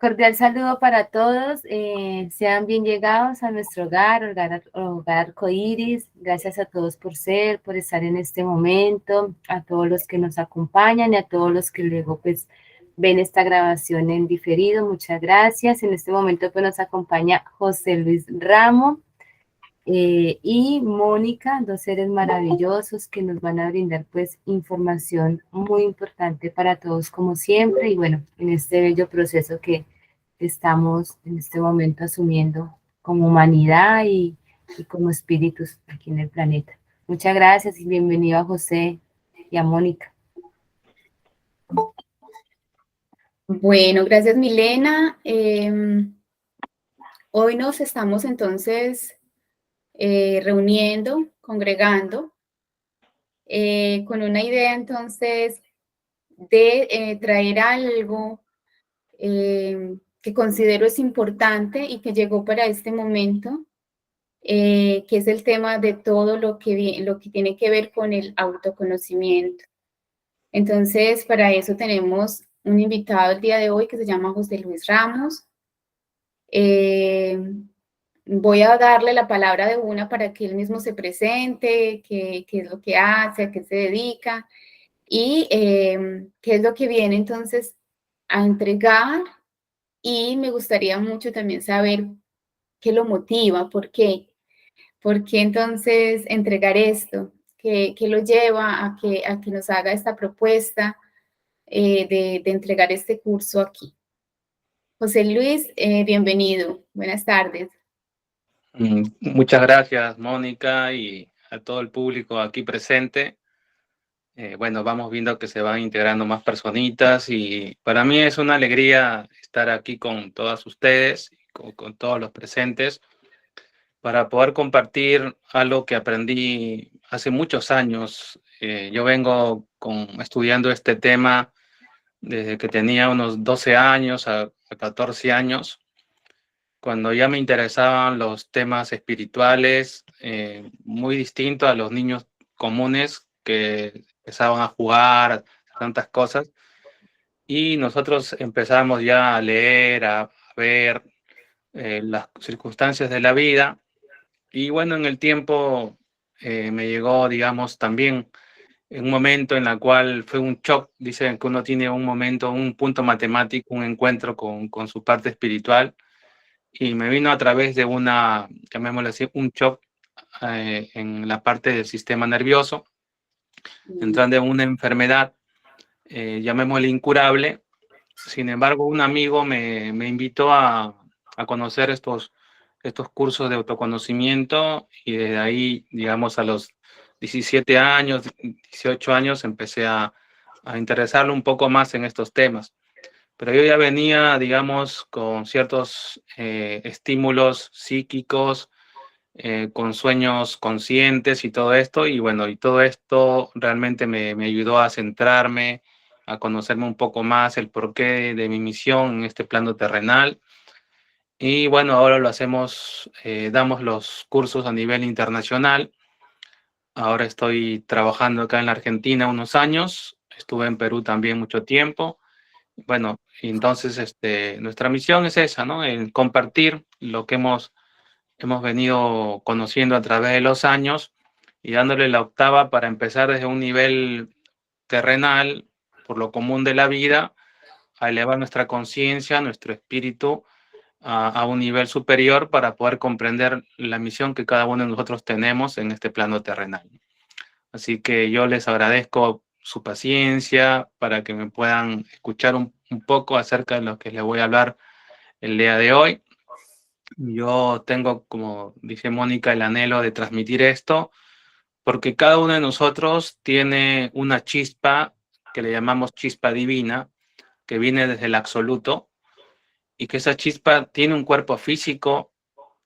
Cordial saludo para todos. Sean bien llegados a nuestro hogar Arcoíris. Gracias a todos por por estar en este momento, a todos los que nos acompañan y a todos los que luego pues ven esta grabación en diferido. Muchas gracias. En este momento pues nos acompaña José Luis Ramo y Mónica, dos seres maravillosos que nos van a brindar pues información muy importante para todos como siempre y bueno, en este bello proceso que estamos en este momento asumiendo como humanidad y como espíritus aquí en el planeta. Muchas gracias y bienvenido a José y a Mónica. Bueno, gracias Milena. Hoy nos estamos entonces reuniendo, congregando, con una idea entonces de traer algo que considero es importante y que llegó para este momento, que es el tema de todo lo que tiene que ver con el autoconocimiento. Entonces, para eso tenemos un invitado el día de hoy que se llama José Luis Ramos. Voy a darle la palabra de una para que él mismo se presente, qué es lo que hace, a qué se dedica y qué es lo que viene entonces a entregar. Y me gustaría mucho también saber qué lo motiva, por qué entonces entregar esto, qué lo lleva a que nos haga esta propuesta de entregar este curso aquí. José Luis, bienvenido. Buenas tardes. Muchas gracias, Mónica, y a todo el público aquí presente. Bueno, vamos viendo que se van integrando más personitas y para mí es una alegría estar aquí con todas ustedes, con todos los presentes, para poder compartir algo que aprendí hace muchos años. Yo vengo estudiando este tema desde que tenía unos 12 años a 14 años, cuando ya me interesaban los temas espirituales, muy distintos a los niños comunes que empezaban a jugar, tantas cosas, y nosotros empezamos ya a leer, a ver las circunstancias de la vida, y bueno, en el tiempo me llegó, digamos, también en un momento en el cual fue un shock. Dicen que uno tiene un momento, un punto matemático, un encuentro con su parte espiritual, y me vino a través de llamémoslo así, un shock en la parte del sistema nervioso, entrando en una enfermedad, llamémosle incurable. Sin embargo, un amigo me invitó a conocer estos cursos de autoconocimiento y desde ahí, digamos, a los 17 años, 18 años, empecé a interesarme un poco más en estos temas. Pero yo ya venía, digamos, con ciertos estímulos psíquicos, con sueños conscientes y todo esto, y bueno, y todo esto realmente me ayudó a centrarme, a conocerme un poco más el porqué de mi misión en este plano terrenal. Y bueno, ahora lo hacemos, damos los cursos a nivel internacional. Ahora estoy trabajando acá en la Argentina unos años, estuve en Perú también mucho tiempo. Bueno, entonces nuestra misión es esa, ¿no? El compartir lo que hemos venido conociendo a través de los años y dándole la octava para empezar desde un nivel terrenal, por lo común de la vida, a elevar nuestra conciencia, nuestro espíritu a un nivel superior para poder comprender la misión que cada uno de nosotros tenemos en este plano terrenal. Así que yo les agradezco su paciencia para que me puedan escuchar un poco acerca de lo que les voy a hablar el día de hoy. Yo tengo, como dice Mónica, el anhelo de transmitir esto, porque cada uno de nosotros tiene una chispa que le llamamos chispa divina, que viene desde el absoluto, y que esa chispa tiene un cuerpo físico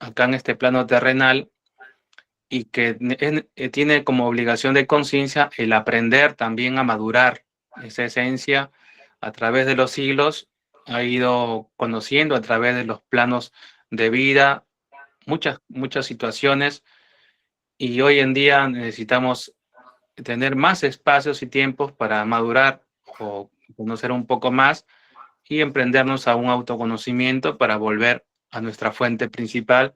acá en este plano terrenal, y que tiene como obligación de conciencia el aprender también a madurar esa esencia a través de los siglos. Ha ido conociendo a través de los planos de vida muchas situaciones, y hoy en día necesitamos tener más espacios y tiempos para madurar o conocer un poco más y emprendernos a un autoconocimiento para volver a nuestra fuente principal,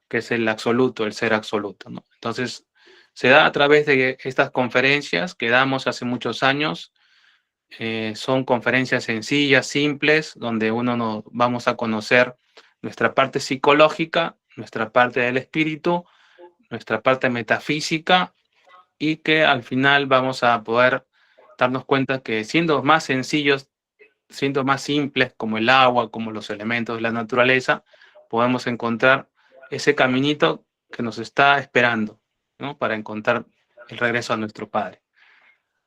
que es el absoluto, el ser absoluto, ¿no? Entonces, se da a través de estas conferencias que damos hace muchos años. Son conferencias sencillas, simples, donde nos vamos a conocer nuestra parte psicológica, nuestra parte del espíritu, nuestra parte metafísica, y que al final vamos a poder darnos cuenta que siendo más sencillos, siendo más simples como el agua, como los elementos de la naturaleza, podemos encontrar ese caminito que nos está esperando, ¿no? Para encontrar el regreso a nuestro Padre.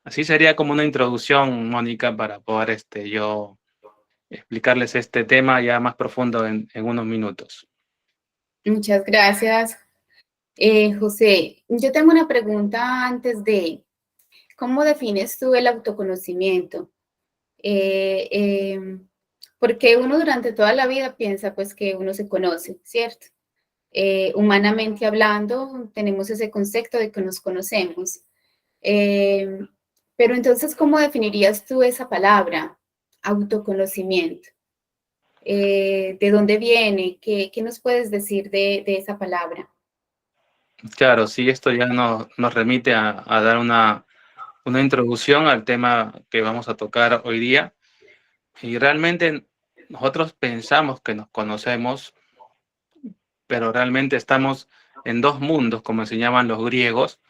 Así sería como una introducción, Mónica, para poder yo explicarles este tema ya más profundo en unos minutos. Muchas gracias, José. Yo tengo una pregunta antes de, ¿cómo defines tú el autoconocimiento? Porque uno durante toda la vida piensa pues que uno se conoce, ¿cierto? Humanamente hablando, tenemos ese concepto de que nos conocemos. Pero entonces, ¿cómo definirías tú esa palabra, autoconocimiento? ¿De dónde viene? ¿Qué nos puedes decir de esa palabra? Claro, sí, esto ya nos remite a dar una introducción al tema que vamos a tocar hoy día. Y realmente nosotros pensamos que nos conocemos, pero realmente estamos en dos mundos, como enseñaban los griegos.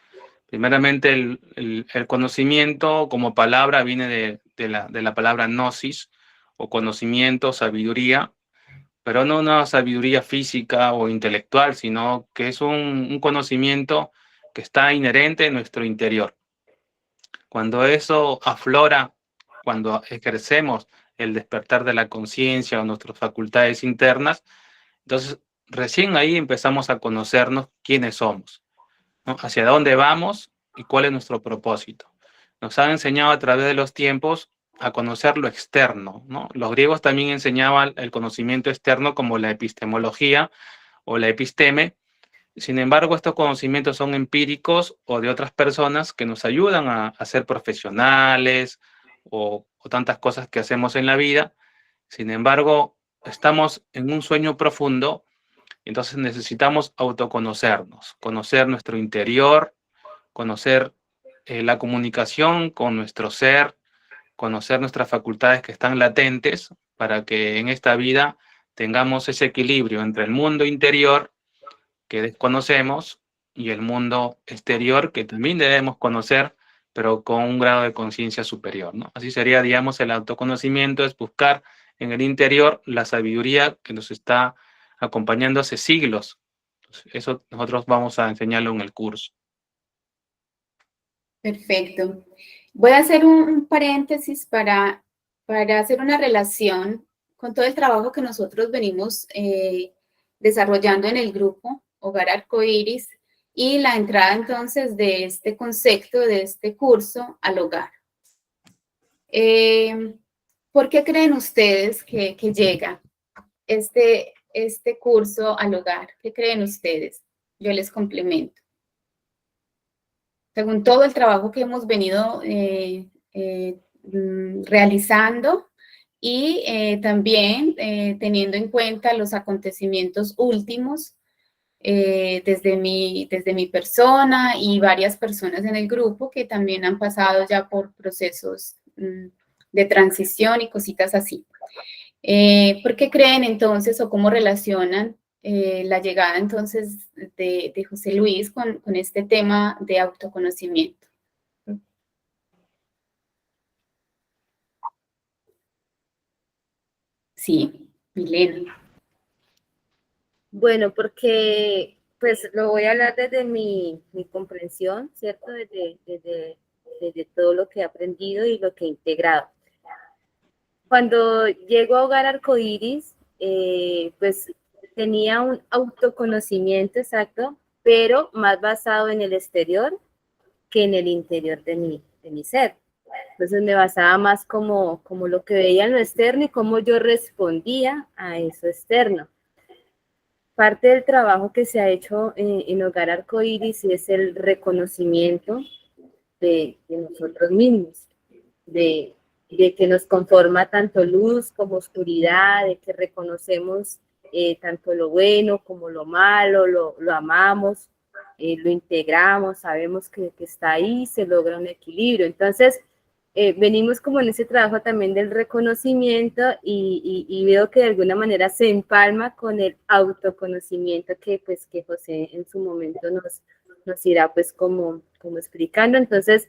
Primeramente, el conocimiento como palabra viene de la palabra gnosis, o conocimiento, sabiduría, pero no una sabiduría física o intelectual, sino que es un conocimiento que está inherente en nuestro interior. Cuando eso aflora, cuando ejercemos el despertar de la conciencia o nuestras facultades internas, entonces recién ahí empezamos a conocernos quiénes somos, ¿no? Hacia dónde vamos y cuál es nuestro propósito. Nos han enseñado a través de los tiempos a conocer lo externo, ¿no? Los griegos también enseñaban el conocimiento externo como la epistemología o la episteme. Sin embargo, estos conocimientos son empíricos o de otras personas que nos ayudan a ser profesionales o tantas cosas que hacemos en la vida. Sin embargo, estamos en un sueño profundo. Entonces necesitamos autoconocernos, conocer nuestro interior, conocer la comunicación con nuestro ser, conocer nuestras facultades que están latentes para que en esta vida tengamos ese equilibrio entre el mundo interior que desconocemos y el mundo exterior que también debemos conocer, pero con un grado de conciencia superior, ¿no? Así sería, digamos, el autoconocimiento, es buscar en el interior la sabiduría que nos está acompañando hace siglos. Eso nosotros vamos a enseñarlo en el curso. Perfecto. Voy a hacer un paréntesis para hacer una relación con todo el trabajo que nosotros venimos desarrollando en el grupo Hogar Arcoíris y la entrada entonces de este concepto, de este curso al hogar. ¿Por qué creen ustedes que llega este curso al hogar? ¿Qué creen ustedes? Yo les complemento. Según todo el trabajo que hemos venido realizando y también teniendo en cuenta los acontecimientos últimos desde mi persona y varias personas en el grupo que también han pasado ya por procesos de transición y cositas así. ¿Por qué creen entonces o cómo relacionan la llegada entonces de José Luis con este tema de autoconocimiento? Sí, Milena. Bueno, porque pues lo voy a hablar desde mi comprensión, ¿cierto? Desde todo lo que he aprendido y lo que he integrado. Cuando llego a Hogar Arcoíris, pues tenía un autoconocimiento exacto, pero más basado en el exterior que en el interior de mi ser. Entonces me basaba más como lo que veía en lo externo y cómo yo respondía a eso externo. Parte del trabajo que se ha hecho en Hogar Arcoíris es el reconocimiento de nosotros mismos, de de que nos conforma tanto luz como oscuridad, de que reconocemos tanto lo bueno como lo malo, lo amamos, lo integramos, sabemos que está ahí, se logra un equilibrio. Entonces, venimos como en ese trabajo también del reconocimiento y veo que de alguna manera se empalma con el autoconocimiento que pues que José en su momento nos irá pues como explicando. Entonces,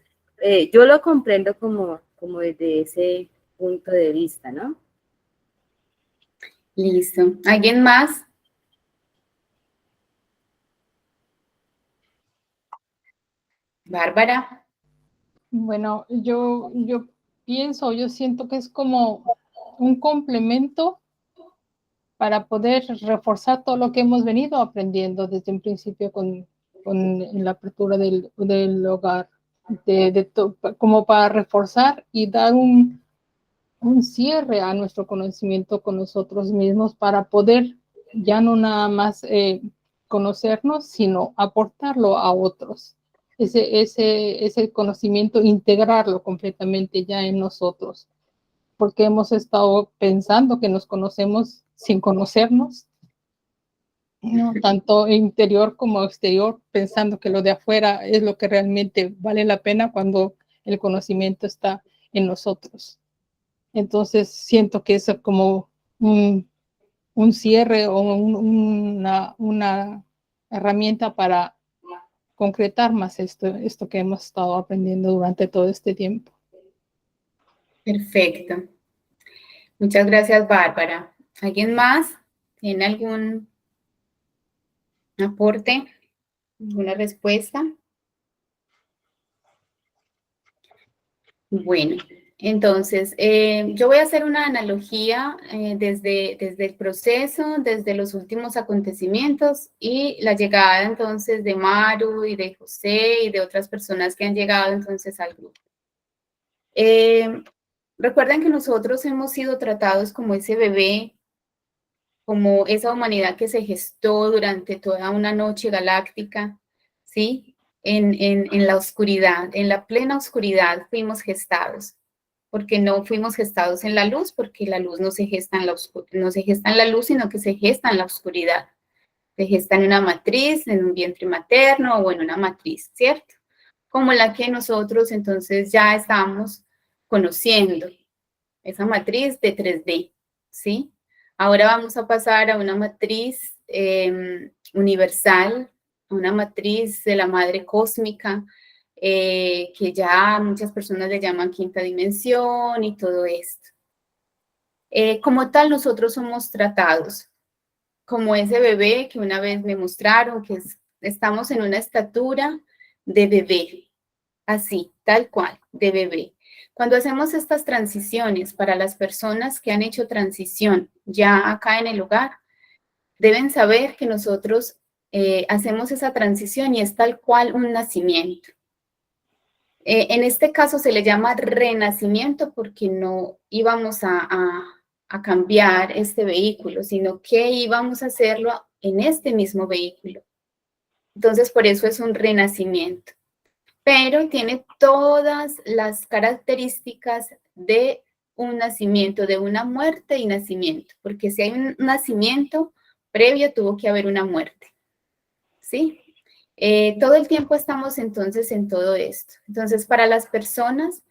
yo lo comprendo como desde ese punto de vista, ¿no? Listo. ¿Alguien más? Bárbara. Bueno, yo siento que es como un complemento para poder reforzar todo lo que hemos venido aprendiendo desde un principio con la apertura del hogar, como para reforzar y dar un cierre a nuestro conocimiento con nosotros mismos para poder ya no nada más conocernos, sino aportarlo a otros. Ese conocimiento, integrarlo completamente ya en nosotros, porque hemos estado pensando que nos conocemos sin conocernos, ¿no? Tanto interior como exterior, pensando que lo de afuera es lo que realmente vale la pena cuando el conocimiento está en nosotros. Entonces siento que es como un cierre o una herramienta para concretar más esto que hemos estado aprendiendo durante todo este tiempo. Perfecto. Muchas gracias, Bárbara. ¿Alguien más? ¿Tiene algún aporte? ¿Alguna respuesta? Bueno, entonces, yo voy a hacer una analogía desde el proceso, desde los últimos acontecimientos y la llegada entonces de Maru y de José y de otras personas que han llegado entonces al grupo. Recuerden que nosotros hemos sido tratados como ese bebé, como esa humanidad que se gestó durante toda una noche galáctica, ¿sí? En la oscuridad, en la plena oscuridad fuimos gestados, porque no fuimos gestados en la luz, porque la luz no se gesta en no se gesta en la luz, sino que se gesta en la oscuridad. Se gesta en una matriz, en un vientre materno o en una matriz, ¿cierto? Como la que nosotros entonces ya estamos conociendo, esa matriz de 3D, ¿sí? Ahora vamos a pasar a una matriz universal, una matriz de la madre cósmica, que ya muchas personas le llaman quinta dimensión y todo esto. Como tal, nosotros somos tratados como ese bebé que una vez me mostraron, que estamos en una estatura de bebé, así, tal cual, de bebé. Cuando hacemos estas transiciones para las personas que han hecho transición ya acá en el hogar, deben saber que nosotros hacemos esa transición y es tal cual un nacimiento. En este caso se le llama renacimiento porque no íbamos a cambiar este vehículo, sino que íbamos a hacerlo en este mismo vehículo. Entonces, por eso es un renacimiento. Pero tiene todas las características de un nacimiento, de una muerte y nacimiento, porque si hay un nacimiento previo, tuvo que haber una muerte, ¿sí? Todo el tiempo estamos entonces en todo esto. Entonces, para las personas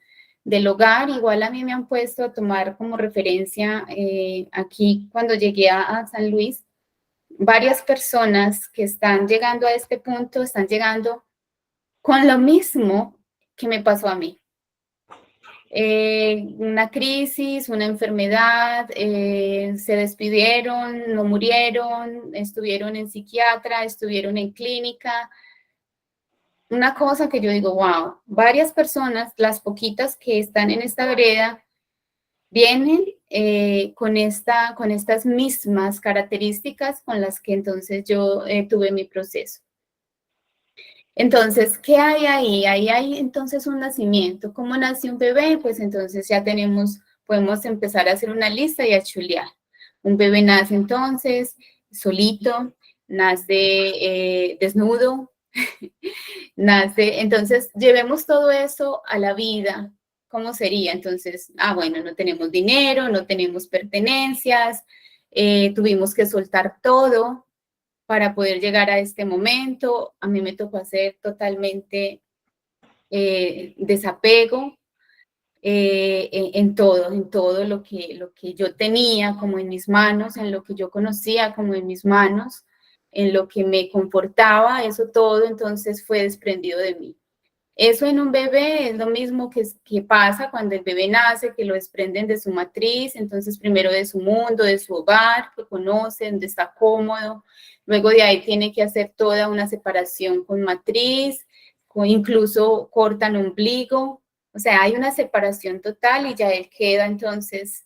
del hogar, igual a mí me han puesto a tomar como referencia aquí cuando llegué a San Luis, varias personas que están llegando a este punto, están llegando con lo mismo que me pasó a mí. Una crisis, una enfermedad, se despidieron, no murieron, estuvieron en psiquiatra, estuvieron en clínica. Una cosa que yo digo, wow, varias personas, las poquitas que están en esta vereda, vienen con estas mismas características con las que entonces yo tuve mi proceso. Entonces, ¿qué hay ahí? Ahí hay entonces un nacimiento. ¿Cómo nace un bebé? Pues entonces ya podemos empezar a hacer una lista y a chulear. Un bebé nace entonces solito, nace desnudo, nace, entonces llevemos todo eso a la vida ¿cómo sería? Entonces, bueno, no tenemos dinero, no tenemos pertenencias, tuvimos que soltar todo para poder llegar a este momento. A mí me tocó hacer totalmente desapego en todo lo que yo tenía como en mis manos, en lo que yo conocía como en mis manos, en lo que me confortaba, eso todo entonces fue desprendido de mí. Eso en un bebé es lo mismo que pasa cuando el bebé nace, que lo desprenden de su matriz, entonces primero de su mundo, de su hogar, que conoce, donde está cómodo, luego de ahí tiene que hacer toda una separación con matriz, incluso cortan ombligo, o sea, hay una separación total y ya él queda entonces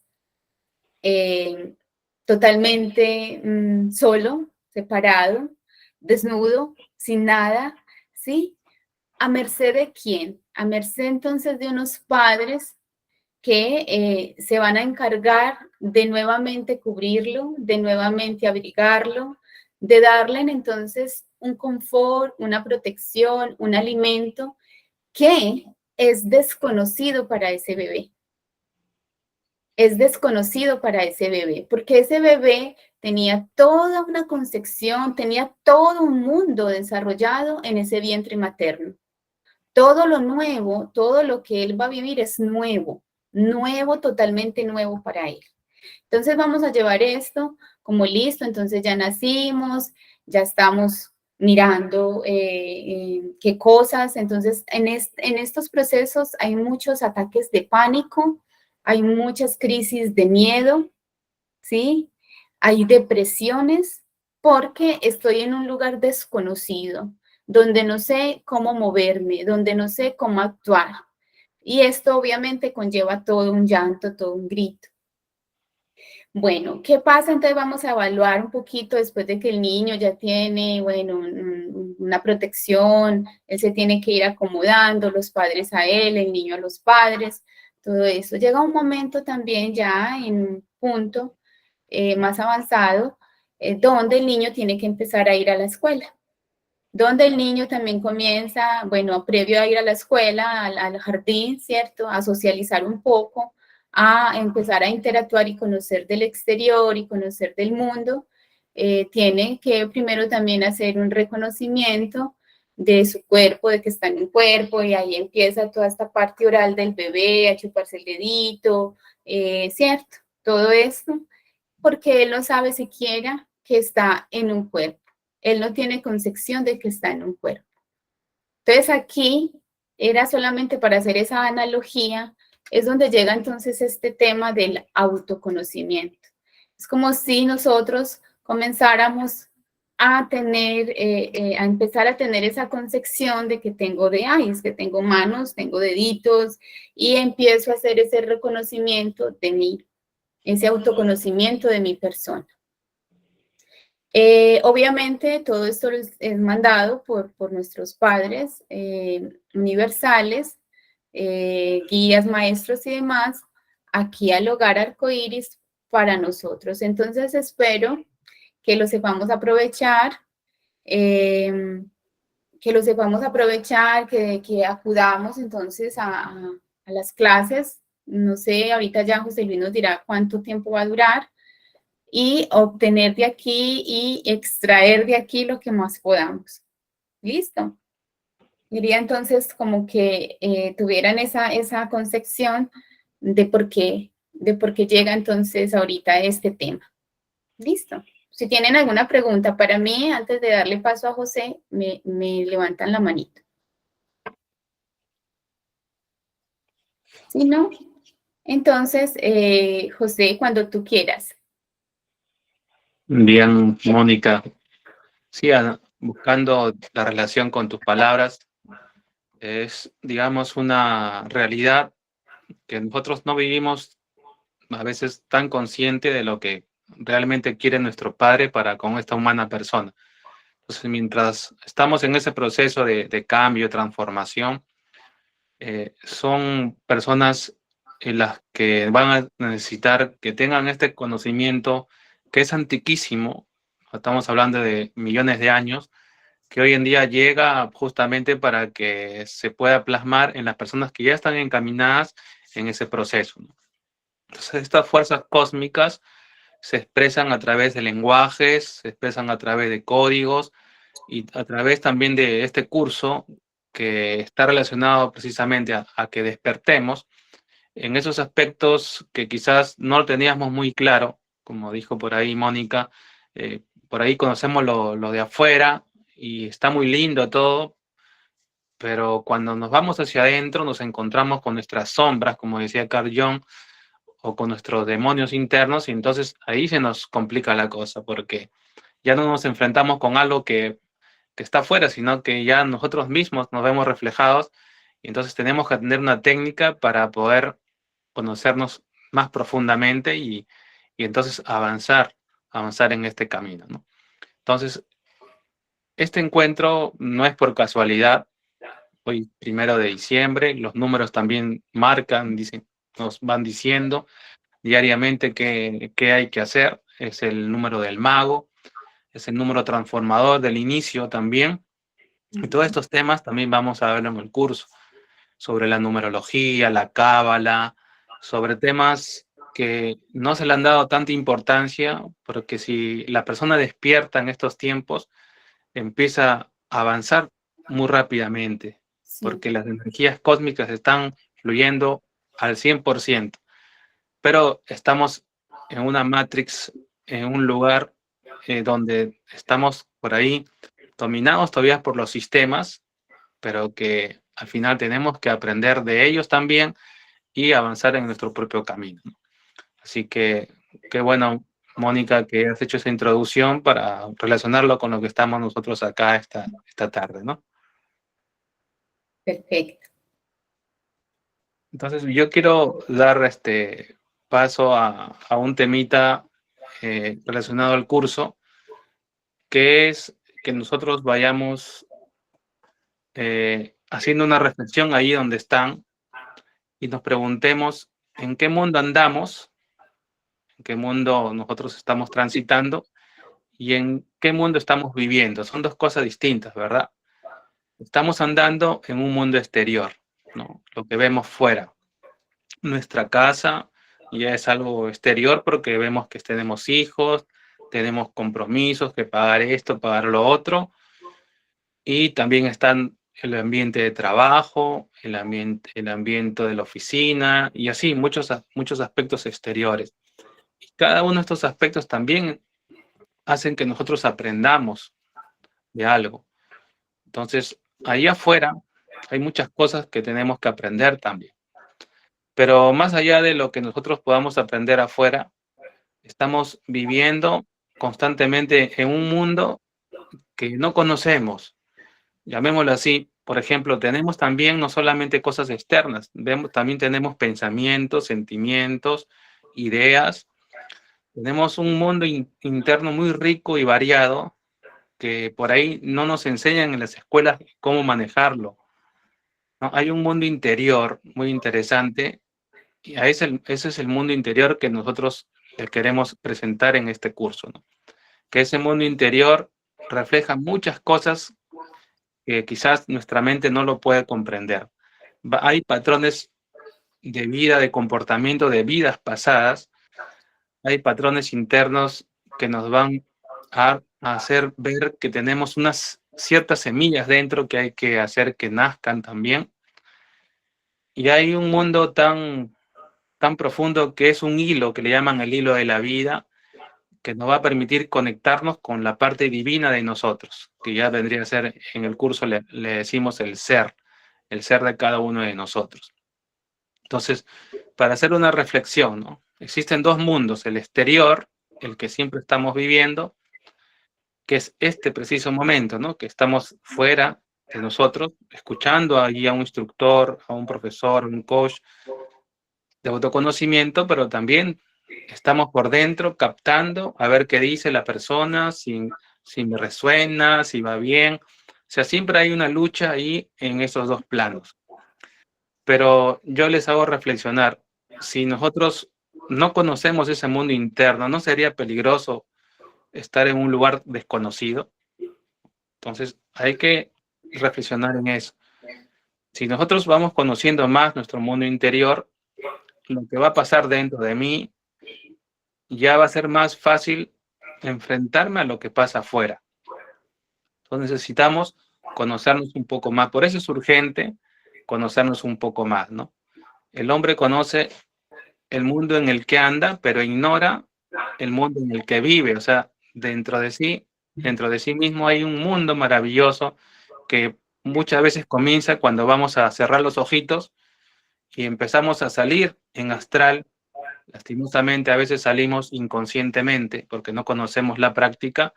totalmente solo, separado, desnudo, sin nada, ¿sí? ¿A merced de quién? A merced entonces de unos padres que se van a encargar de nuevamente cubrirlo, de nuevamente abrigarlo, de darle entonces un confort, una protección, un alimento que es desconocido para ese bebé. Es desconocido para ese bebé, porque ese bebé tenía toda una concepción, tenía todo un mundo desarrollado en ese vientre materno. Todo lo nuevo, todo lo que él va a vivir es nuevo, totalmente nuevo para él. Entonces vamos a llevar esto como listo, entonces ya nacimos, ya estamos mirando qué cosas, entonces en estos procesos hay muchos ataques de pánico, hay muchas crisis de miedo, ¿sí? Hay depresiones porque estoy en un lugar desconocido, donde no sé cómo moverme, donde no sé cómo actuar. Y esto obviamente conlleva todo un llanto, todo un grito. Bueno, ¿qué pasa? Entonces vamos a evaluar un poquito después de que el niño ya tiene, bueno, una protección, él se tiene que ir acomodando, los padres a él, el niño a los padres, todo eso. Llega un momento también ya en un punto más avanzado, donde el niño tiene que empezar a ir a la escuela, donde el niño también comienza, bueno, previo a ir a la escuela, al jardín, ¿cierto? A socializar un poco, a empezar a interactuar y conocer del exterior y conocer del mundo, tiene que primero también hacer un reconocimiento de su cuerpo, de que está en un cuerpo, y ahí empieza toda esta parte oral del bebé, a chuparse el dedito, ¿cierto? Todo esto, porque él no sabe siquiera que está en un cuerpo. Él no tiene concepción de que está en un cuerpo. Entonces aquí era solamente para hacer esa analogía, es donde llega entonces este tema del autoconocimiento. Es como si nosotros comenzáramos a tener, a empezar a tener esa concepción de que tengo es que tengo manos, tengo deditos, y empiezo a hacer ese reconocimiento de mí, ese autoconocimiento de mi persona. Obviamente todo esto es mandado por nuestros padres universales, guías, maestros y demás, aquí al Hogar Arcoíris para nosotros. Entonces espero que lo sepamos aprovechar, que acudamos entonces a las clases. No sé, ahorita ya José Luis nos dirá cuánto tiempo va a durar, y obtener de aquí y extraer de aquí lo que más podamos. ¿Listo? Diría entonces como que tuvieran esa concepción de por qué llega entonces ahorita este tema. ¿Listo? Si tienen alguna pregunta para mí, antes de darle paso a José, me levantan la manito. Si no, entonces, José, cuando tú quieras. Bien, Mónica. Sí, buscando la relación con tus palabras, es, digamos, una realidad que nosotros no vivimos a veces tan consciente de lo que realmente quiere nuestro Padre para con esta humana persona. Entonces, mientras estamos en ese proceso de cambio, transformación, son personas en las que van a necesitar que tengan este conocimiento que es antiquísimo. Estamos hablando de millones de años, que hoy en día llega justamente para que se pueda plasmar en las personas que ya están encaminadas en ese proceso, ¿no? Entonces, estas fuerzas cósmicas se expresan a través de lenguajes, se expresan a través de códigos y a través también de este curso que está relacionado precisamente a que despertemos en esos aspectos que quizás no lo teníamos muy claro, como dijo por ahí Mónica. Por ahí conocemos lo de afuera y está muy lindo todo, pero cuando nos vamos hacia adentro nos encontramos con nuestras sombras, como decía Carl Jung, o con nuestros demonios internos, y entonces ahí se nos complica la cosa, porque ya no nos enfrentamos con algo que está afuera, sino que ya nosotros mismos nos vemos reflejados, y entonces tenemos que tener una técnica para poder conocernos más profundamente y entonces avanzar en este camino, ¿no? Entonces, este encuentro no es por casualidad. Hoy, 1 de diciembre, los números también marcan, dicen, nos van diciendo diariamente qué hay que hacer. Es el número del mago, es el número transformador del inicio también. Y todos estos temas también vamos a ver en el curso, sobre la numerología, la cábala, sobre temas que no se le han dado tanta importancia, porque si la persona despierta en estos tiempos, empieza a avanzar muy rápidamente, Sí. porque las energías cósmicas están fluyendo al 100%, pero estamos en una matrix, en un lugar donde estamos por ahí dominados todavía por los sistemas, pero que al final tenemos que aprender de ellos también y avanzar en nuestro propio camino. Así que, qué bueno, Mónica, que has hecho esa introducción para relacionarlo con lo que estamos nosotros acá esta tarde, ¿no? Perfecto. Entonces, yo quiero dar paso a un temita relacionado al curso, que es que nosotros vayamos haciendo una reflexión ahí donde están y nos preguntemos en qué mundo andamos, en qué mundo nosotros estamos transitando y en qué mundo estamos viviendo. Son dos cosas distintas, ¿verdad? Estamos andando en un mundo exterior, ¿no? Lo que vemos fuera. Nuestra casa ya es algo exterior porque vemos que tenemos hijos, tenemos compromisos, que pagar esto, pagar lo otro, y también están el ambiente de trabajo, el ambiente de la oficina, y así muchos aspectos exteriores. Y cada uno de estos aspectos también hacen que nosotros aprendamos de algo. Entonces, ahí afuera hay muchas cosas que tenemos que aprender también. Pero más allá de lo que nosotros podamos aprender afuera, estamos viviendo constantemente en un mundo que no conocemos. Llamémoslo así. Por ejemplo, tenemos también no solamente cosas externas, también tenemos pensamientos, sentimientos, ideas. Tenemos un mundo interno muy rico y variado que por ahí no nos enseñan en las escuelas cómo manejarlo, ¿no? Hay un mundo interior muy interesante y ese es el mundo interior que nosotros le queremos presentar en este curso, ¿no? Que ese mundo interior refleja muchas cosas que quizás nuestra mente no lo puede comprender. Hay patrones de vida, de comportamiento, de vidas pasadas. Hay patrones internos que nos van a hacer ver que tenemos unas ciertas semillas dentro que hay que hacer que nazcan también. Y hay un mundo tan profundo que es un hilo, que le llaman el hilo de la vida, que nos va a permitir conectarnos con la parte divina de nosotros, que ya vendría a ser, en el curso le decimos el ser de cada uno de nosotros. Entonces, para hacer una reflexión, ¿no? Existen dos mundos, el exterior, el que siempre estamos viviendo, que es este preciso momento, ¿no? Que estamos fuera de nosotros, escuchando ahí a un instructor, a un profesor, a un coach de autoconocimiento, pero también estamos por dentro captando a ver qué dice la persona, si me resuena, si va bien. O sea, siempre hay una lucha ahí en esos dos planos. Pero yo les hago reflexionar, si nosotros no conocemos ese mundo interno, ¿no sería peligroso estar en un lugar desconocido? Entonces, hay que reflexionar en eso. Si nosotros vamos conociendo más nuestro mundo interior, lo que va a pasar dentro de mí, ya va a ser más fácil enfrentarme a lo que pasa afuera. Entonces necesitamos conocernos un poco más. Por eso es urgente conocernos un poco más, ¿no? El hombre conoce el mundo en el que anda, pero ignora el mundo en el que vive. O sea, dentro de sí mismo hay un mundo maravilloso que muchas veces comienza cuando vamos a cerrar los ojitos y empezamos a salir en astral. Lastimosamente, a veces salimos inconscientemente porque no conocemos la práctica,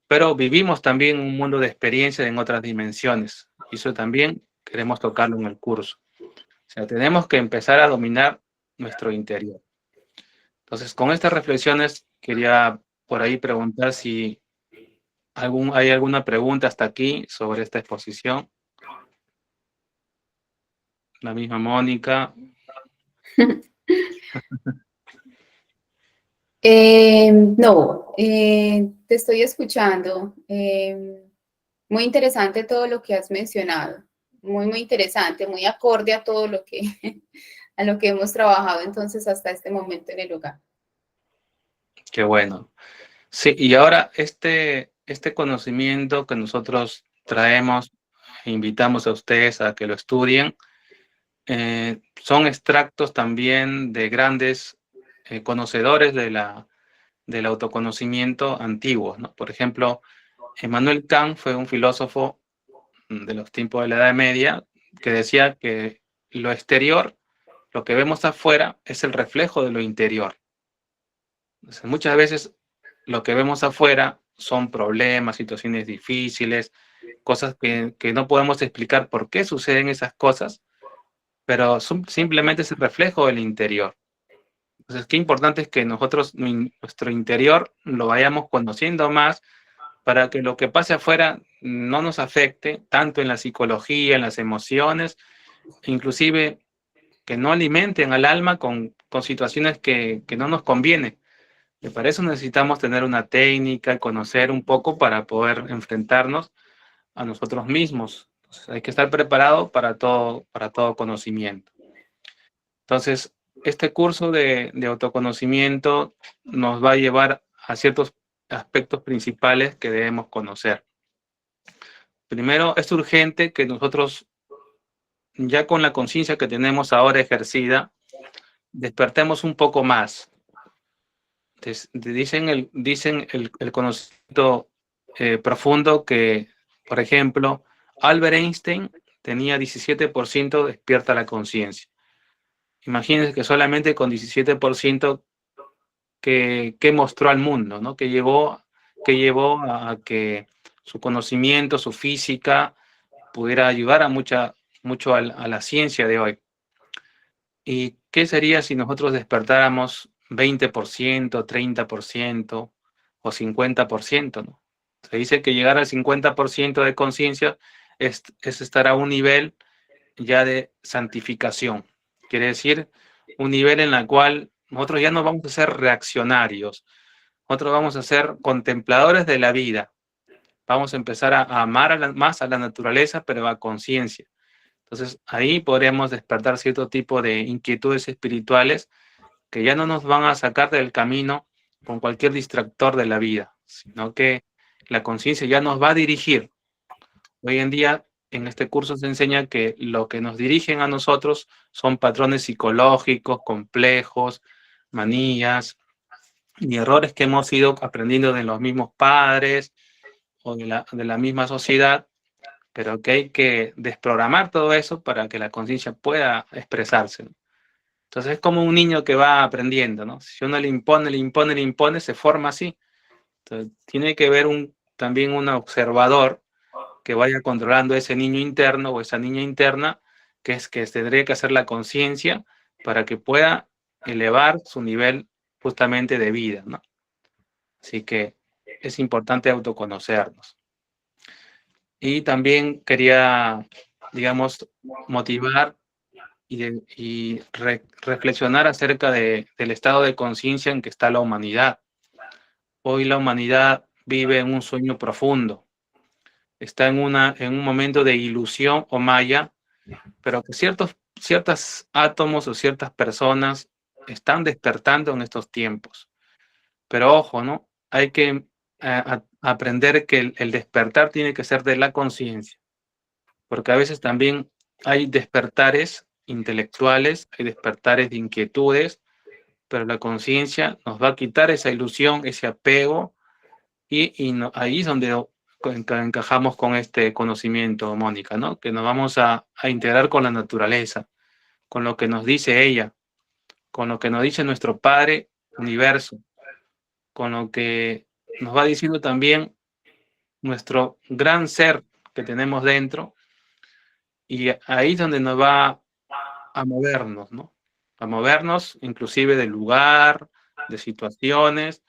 pero vivimos también un mundo de experiencia en otras dimensiones. Y eso también queremos tocarlo en el curso. O sea, tenemos que empezar a dominar nuestro interior. Entonces, con estas reflexiones, quería por ahí preguntar si hay alguna pregunta hasta aquí sobre esta exposición. La misma Mónica. No, te estoy escuchando. Muy interesante todo lo que has mencionado. Muy interesante, muy acorde a todo lo que, a lo que hemos trabajado entonces hasta este momento en el hogar. Qué bueno. Sí, y ahora este conocimiento que nosotros traemos, e invitamos a ustedes a que lo estudien, son extractos también de grandes conocedores del autoconocimiento antiguos, ¿no? Por ejemplo, Immanuel Kant fue un filósofo de los tiempos de la Edad Media que decía que lo exterior, lo que vemos afuera, es el reflejo de lo interior. Entonces, muchas veces lo que vemos afuera son problemas, situaciones difíciles, cosas que no podemos explicar por qué suceden esas cosas, pero simplemente es el reflejo del interior. Entonces, qué importante es que nosotros, nuestro interior, lo vayamos conociendo más para que lo que pase afuera no nos afecte tanto en la psicología, en las emociones, inclusive que no alimenten al alma con situaciones que no nos convienen. Y para eso necesitamos tener una técnica, conocer un poco para poder enfrentarnos a nosotros mismos. Entonces, hay que estar preparado para todo conocimiento. Entonces, este curso de autoconocimiento nos va a llevar a ciertos aspectos principales que debemos conocer. Primero, es urgente que nosotros, ya con la conciencia que tenemos ahora ejercida, despertemos un poco más. Dicen el conocimiento profundo que, por ejemplo, Albert Einstein tenía 17% despierta la conciencia. Imagínense que solamente con 17% que mostró al mundo, ¿no? Que llevó a que su conocimiento, su física, pudiera ayudar a mucho a la ciencia de hoy. ¿Y qué sería si nosotros despertáramos 20%, 30% o 50%, ¿no? Se dice que llegar al 50% de conciencia es estar a un nivel ya de santificación. Quiere decir, un nivel en el cual nosotros ya no vamos a ser reaccionarios, nosotros vamos a ser contempladores de la vida. Vamos a empezar a amar más a la naturaleza, pero a conciencia. Entonces, ahí podríamos despertar cierto tipo de inquietudes espirituales que ya no nos van a sacar del camino con cualquier distractor de la vida, sino que la conciencia ya nos va a dirigir. Hoy en día, en este curso se enseña que lo que nos dirigen a nosotros son patrones psicológicos, complejos, manías y errores que hemos ido aprendiendo de los mismos padres o de la misma sociedad, pero que hay que desprogramar todo eso para que la conciencia pueda expresarse. Entonces es como un niño que va aprendiendo, ¿no? Si uno le impone, se forma así. Entonces tiene que haber también un observador que vaya controlando ese niño interno o esa niña interna, que tendría que hacer la conciencia para que pueda elevar su nivel justamente de vida, ¿no? Así que es importante autoconocernos. Y también quería, digamos, motivar y reflexionar acerca del estado de conciencia en que está la humanidad. Hoy la humanidad vive en un sueño profundo, está en un momento de ilusión o maya, pero que ciertos ciertos átomos o ciertas personas están despertando en estos tiempos. Pero ojo, ¿no? Hay que aprender que el despertar tiene que ser de la conciencia, porque a veces también hay despertares intelectuales, hay despertares de inquietudes, pero la conciencia nos va a quitar esa ilusión, ese apego, y ahí es donde encajamos con este conocimiento, Mónica, ¿no? Que nos vamos a integrar con la naturaleza, con lo que nos dice ella, con lo que nos dice nuestro Padre Universo, con lo que nos va diciendo también nuestro gran ser que tenemos dentro, y ahí es donde nos va a movernos, ¿no? A movernos inclusive del lugar, de situaciones,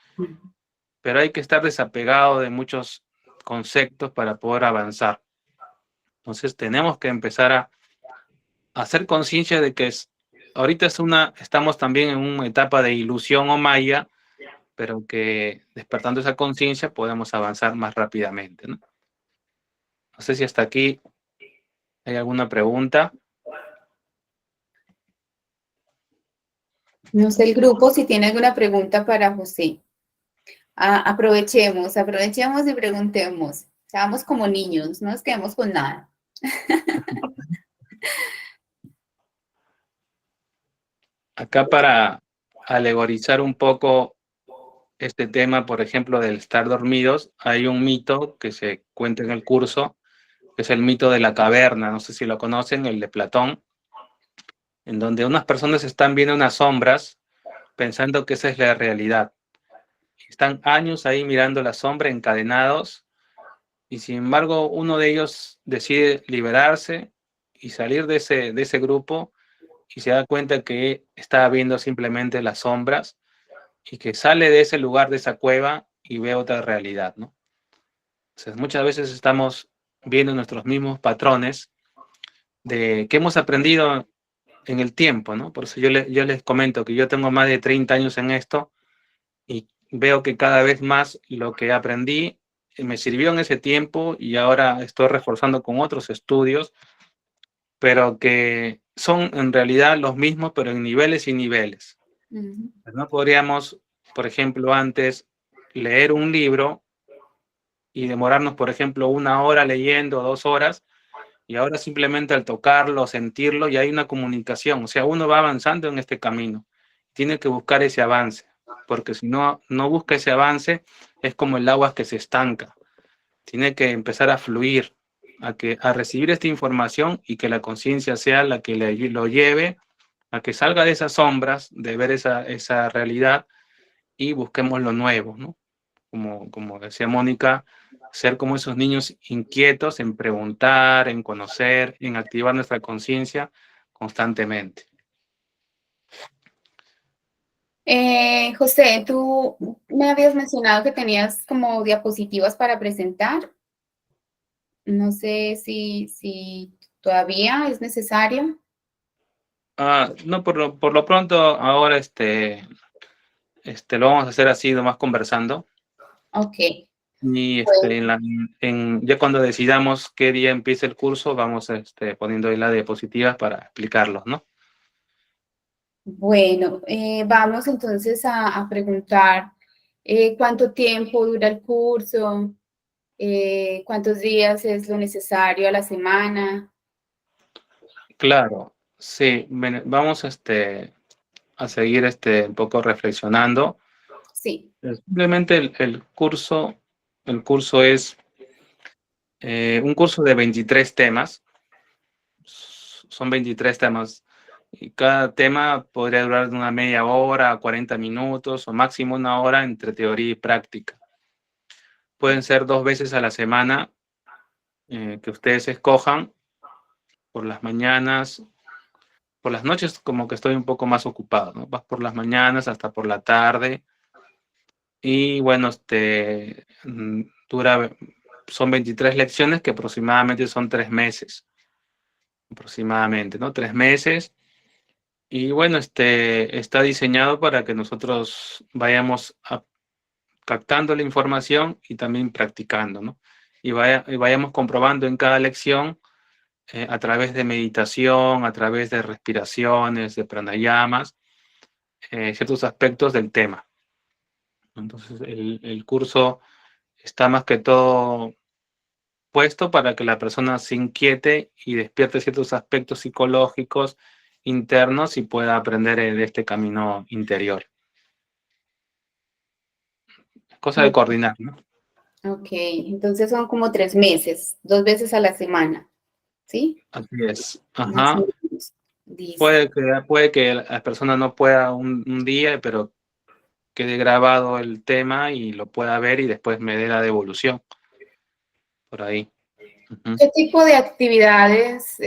pero hay que estar desapegado de muchos conceptos para poder avanzar. Entonces tenemos que empezar a hacer conciencia de que ahorita estamos también en una etapa de ilusión o maya, pero que despertando esa conciencia podemos avanzar más rápidamente, ¿no? No sé si hasta aquí hay alguna pregunta. No sé el grupo si tiene alguna pregunta para José. Aprovechemos y preguntemos. Seamos como niños, no nos quedemos con nada. Acá para alegorizar un poco este tema, por ejemplo, del estar dormidos, hay un mito que se cuenta en el curso, que es el mito de la caverna, no sé si lo conocen, el de Platón, en donde unas personas están viendo unas sombras pensando que esa es la realidad. Están años ahí mirando la sombra, encadenados, y sin embargo uno de ellos decide liberarse y salir de ese grupo, y se da cuenta que está viendo simplemente las sombras, y que sale de ese lugar, de esa cueva, y ve otra realidad, ¿no? Entonces, muchas veces estamos viendo nuestros mismos patrones que hemos aprendido en el tiempo, ¿no? Por eso yo les comento que yo tengo más de 30 años en esto, y veo que cada vez más lo que aprendí me sirvió en ese tiempo, y ahora estoy reforzando con otros estudios, pero que son en realidad los mismos, pero en niveles y niveles. No podríamos, por ejemplo, antes leer un libro y demorarnos, por ejemplo, 1 hora leyendo, 2 horas, y ahora simplemente al tocarlo, sentirlo, ya hay una comunicación. O sea, uno va avanzando en este camino. Tiene que buscar ese avance, porque si no busca ese avance, es como el agua que se estanca. Tiene que empezar a fluir, a recibir esta información, y que la conciencia sea la que lo lleve a que salga de esas sombras, de ver esa realidad, y busquemos lo nuevo, ¿no? Como decía Mónica, ser como esos niños inquietos en preguntar, en conocer, en activar nuestra conciencia constantemente. José, tú me habías mencionado que tenías como diapositivas para presentar. No sé si todavía es necesario. No, por lo pronto, ahora lo vamos a hacer así, nomás conversando. Ok. Y Bueno. ya cuando decidamos qué día empieza el curso, vamos poniendo ahí las diapositivas para explicarlos, ¿no? Bueno, vamos entonces a preguntar cuánto tiempo dura el curso, cuántos días es lo necesario a la semana. Claro, sí. Vamos a seguir un poco reflexionando. Sí. Simplemente el curso es un curso de 23 temas. Son 23 temas. Y cada tema podría durar de una media hora a 40 minutos, o máximo 1 hora entre teoría y práctica. Pueden ser 2 veces a la semana, que ustedes escojan, por las mañanas. Por las noches como que estoy un poco más ocupado, ¿no? Vas por las mañanas hasta por la tarde. Y bueno, son 23 lecciones, que aproximadamente son 3 meses. Aproximadamente, ¿no? 3 meses. Y bueno, está diseñado para que nosotros vayamos captando la información y también practicando, ¿no? Y vayamos comprobando en cada lección a través de meditación, a través de respiraciones, de pranayamas, ciertos aspectos del tema. Entonces, el curso está más que todo puesto para que la persona se inquiete y despierte ciertos aspectos psicológicos internos y pueda aprender de este camino interior. Cosa de coordinar, ¿no? Ok, entonces son como 3 meses, 2 veces a la semana, ¿sí? Así es. Más Ajá. o menos. Listo. Puede que la persona no pueda un día, pero quede grabado el tema y lo pueda ver y después me dé la devolución. Por ahí. Ujú. ¿Qué tipo de actividades,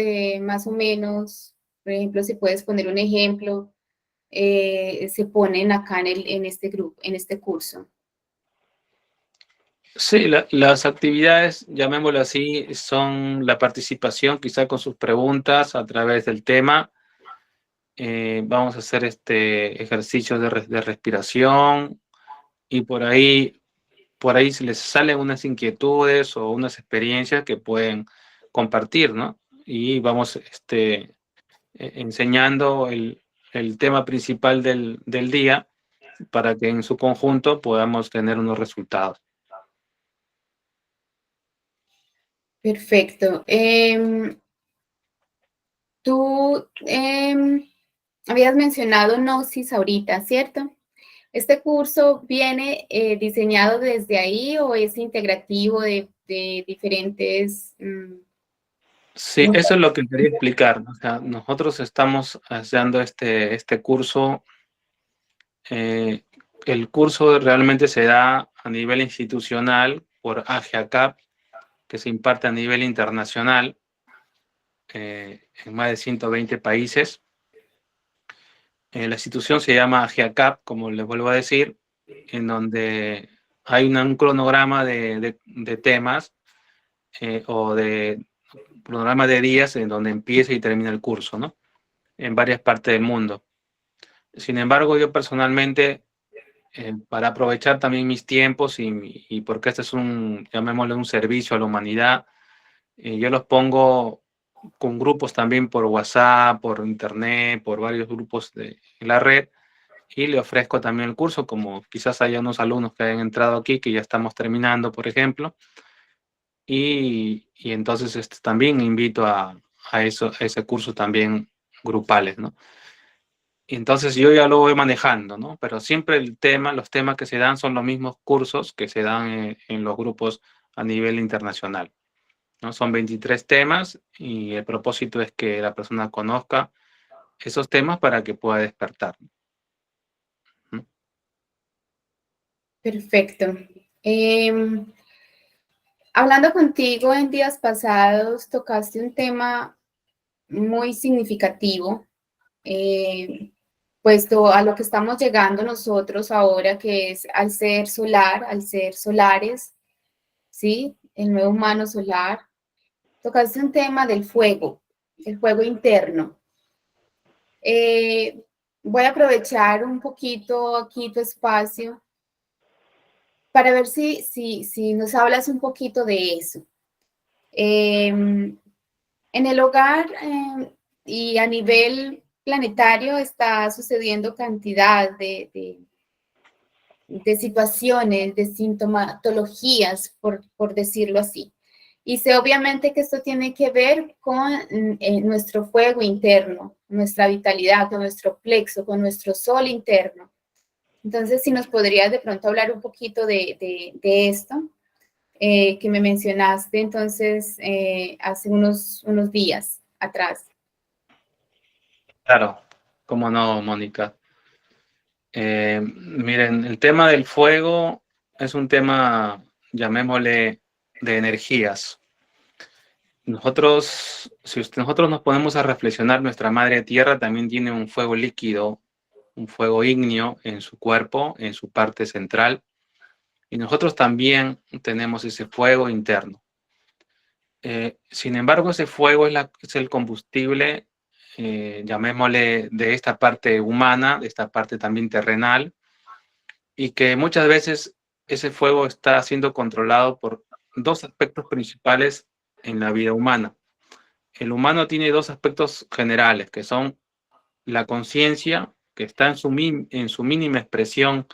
más o menos, por ejemplo, si puedes poner un ejemplo, se ponen acá en este grupo, en este curso? Sí, las actividades, llamémoslo así, son la participación, quizá con sus preguntas a través del tema. Vamos a hacer ejercicios de respiración y por ahí se les salen unas inquietudes o unas experiencias que pueden compartir, ¿no? Y vamos enseñando el tema principal del día para que en su conjunto podamos tener unos resultados. Perfecto. Tú habías mencionado Gnosis ahorita, ¿cierto? ¿Este curso viene diseñado desde ahí o es integrativo de diferentes... Sí, eso es lo que quería explicar, ¿no? O sea, nosotros estamos haciendo este curso. El curso realmente se da a nivel institucional por AGACAP, que se imparte a nivel internacional en más de 120 países. La institución se llama AGACAP, como les vuelvo a decir, en donde hay un cronograma de temas o de cronograma de días en donde empieza y termina el curso, ¿no? En varias partes del mundo. Sin embargo, yo personalmente, para aprovechar también mis tiempos y porque este es llamémosle un servicio a la humanidad, yo los pongo con grupos también por WhatsApp, por internet, por varios grupos de la red, y le ofrezco también el curso, como quizás haya unos alumnos que hayan entrado aquí, que ya estamos terminando, por ejemplo, y entonces también invito a ese curso también grupales, ¿no? Y entonces yo ya lo voy manejando, ¿no? Pero siempre los temas que se dan son los mismos cursos que se dan en los grupos a nivel internacional, ¿no? Son 23 temas y el propósito es que la persona conozca esos temas para que pueda despertar. ¿No? Perfecto. Hablando contigo en días pasados, tocaste un tema muy significativo, puesto a lo que estamos llegando nosotros ahora, que es al ser solar, al ser solares, ¿sí? El nuevo humano solar. Tocaste un tema del fuego, el fuego interno. Voy a aprovechar un poquito aquí tu espacio para ver si nos hablas un poquito de eso. En el hogar y a nivel planetario está sucediendo cantidad de situaciones, de sintomatologías, por decirlo así. Y sé obviamente que esto tiene que ver con nuestro fuego interno, nuestra vitalidad, con nuestro plexo, con nuestro sol interno. Entonces, si nos podrías de pronto hablar un poquito de esto que me mencionaste entonces hace unos días atrás. Claro, cómo no, Mónica. Miren, el tema del fuego es un tema, llamémosle, de energías. Nosotros nos ponemos a reflexionar, nuestra madre tierra también tiene un fuego líquido, un fuego ígneo en su cuerpo, en su parte central, y nosotros también tenemos ese fuego interno. Sin embargo, ese fuego es el combustible, llamémosle, de esta parte humana, de esta parte también terrenal, y que muchas veces ese fuego está siendo controlado por dos aspectos principales en la vida humana. el humano tiene dos aspectos generales, que son la conciencia, que está en su mínima expresión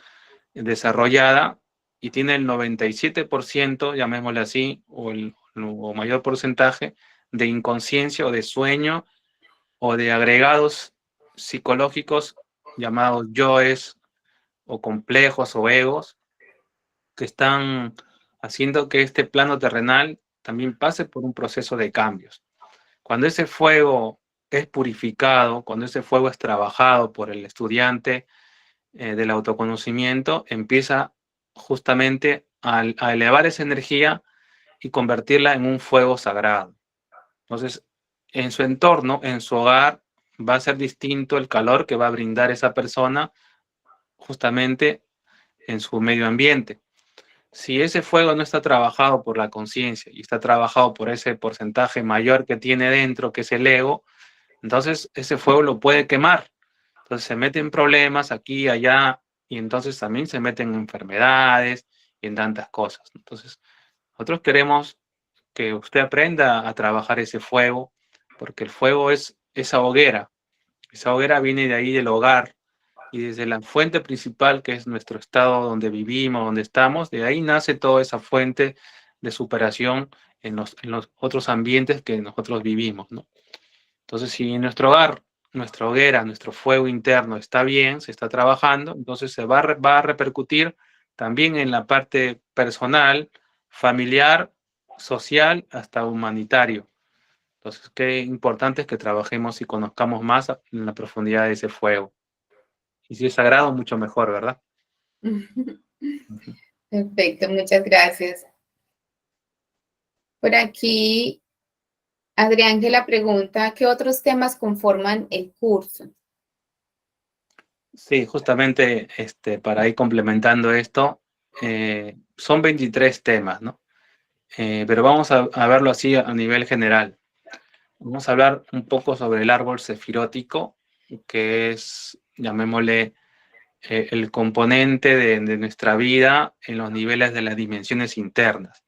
desarrollada, y tiene el 97%, llamémosle así, o mayor porcentaje, de inconsciencia o de sueño, o de agregados psicológicos llamados yoes, o complejos, o egos, que están haciendo que este plano terrenal también pase por un proceso de cambios. Cuando ese fuego es purificado, cuando ese fuego es trabajado por el estudiante del autoconocimiento, empieza justamente a elevar esa energía y convertirla en un fuego sagrado. Entonces, en su entorno, en su hogar, va a ser distinto el calor que va a brindar esa persona justamente en su medio ambiente. Si ese fuego no está trabajado por la conciencia y está trabajado por ese porcentaje mayor que tiene dentro, que es el ego, entonces ese fuego lo puede quemar. Entonces se meten problemas aquí y allá, y entonces también se meten en enfermedades y en tantas cosas. Entonces, nosotros queremos que usted aprenda a trabajar ese fuego, porque el fuego es esa hoguera. Esa hoguera viene de ahí del hogar, y desde la fuente principal, que es nuestro estado donde vivimos, donde estamos, de ahí nace toda esa fuente de superación en los otros ambientes que nosotros vivimos, ¿no? Entonces, si en nuestro hogar, nuestra hoguera, nuestro fuego interno está bien, se está trabajando, entonces va a repercutir también en la parte personal, familiar, social, hasta humanitario. Entonces, qué importante es que trabajemos y conozcamos más en la profundidad de ese fuego. Y si es sagrado, mucho mejor, ¿verdad? Perfecto, muchas gracias. Por aquí, Adriángela pregunta, ¿qué otros temas conforman el curso? Sí, justamente para ir complementando esto, son 23 temas, ¿no? Pero vamos a verlo así a nivel general. Vamos a hablar un poco sobre el árbol sefirótico, que es, llamémosle, el componente de nuestra vida en los niveles de las dimensiones internas.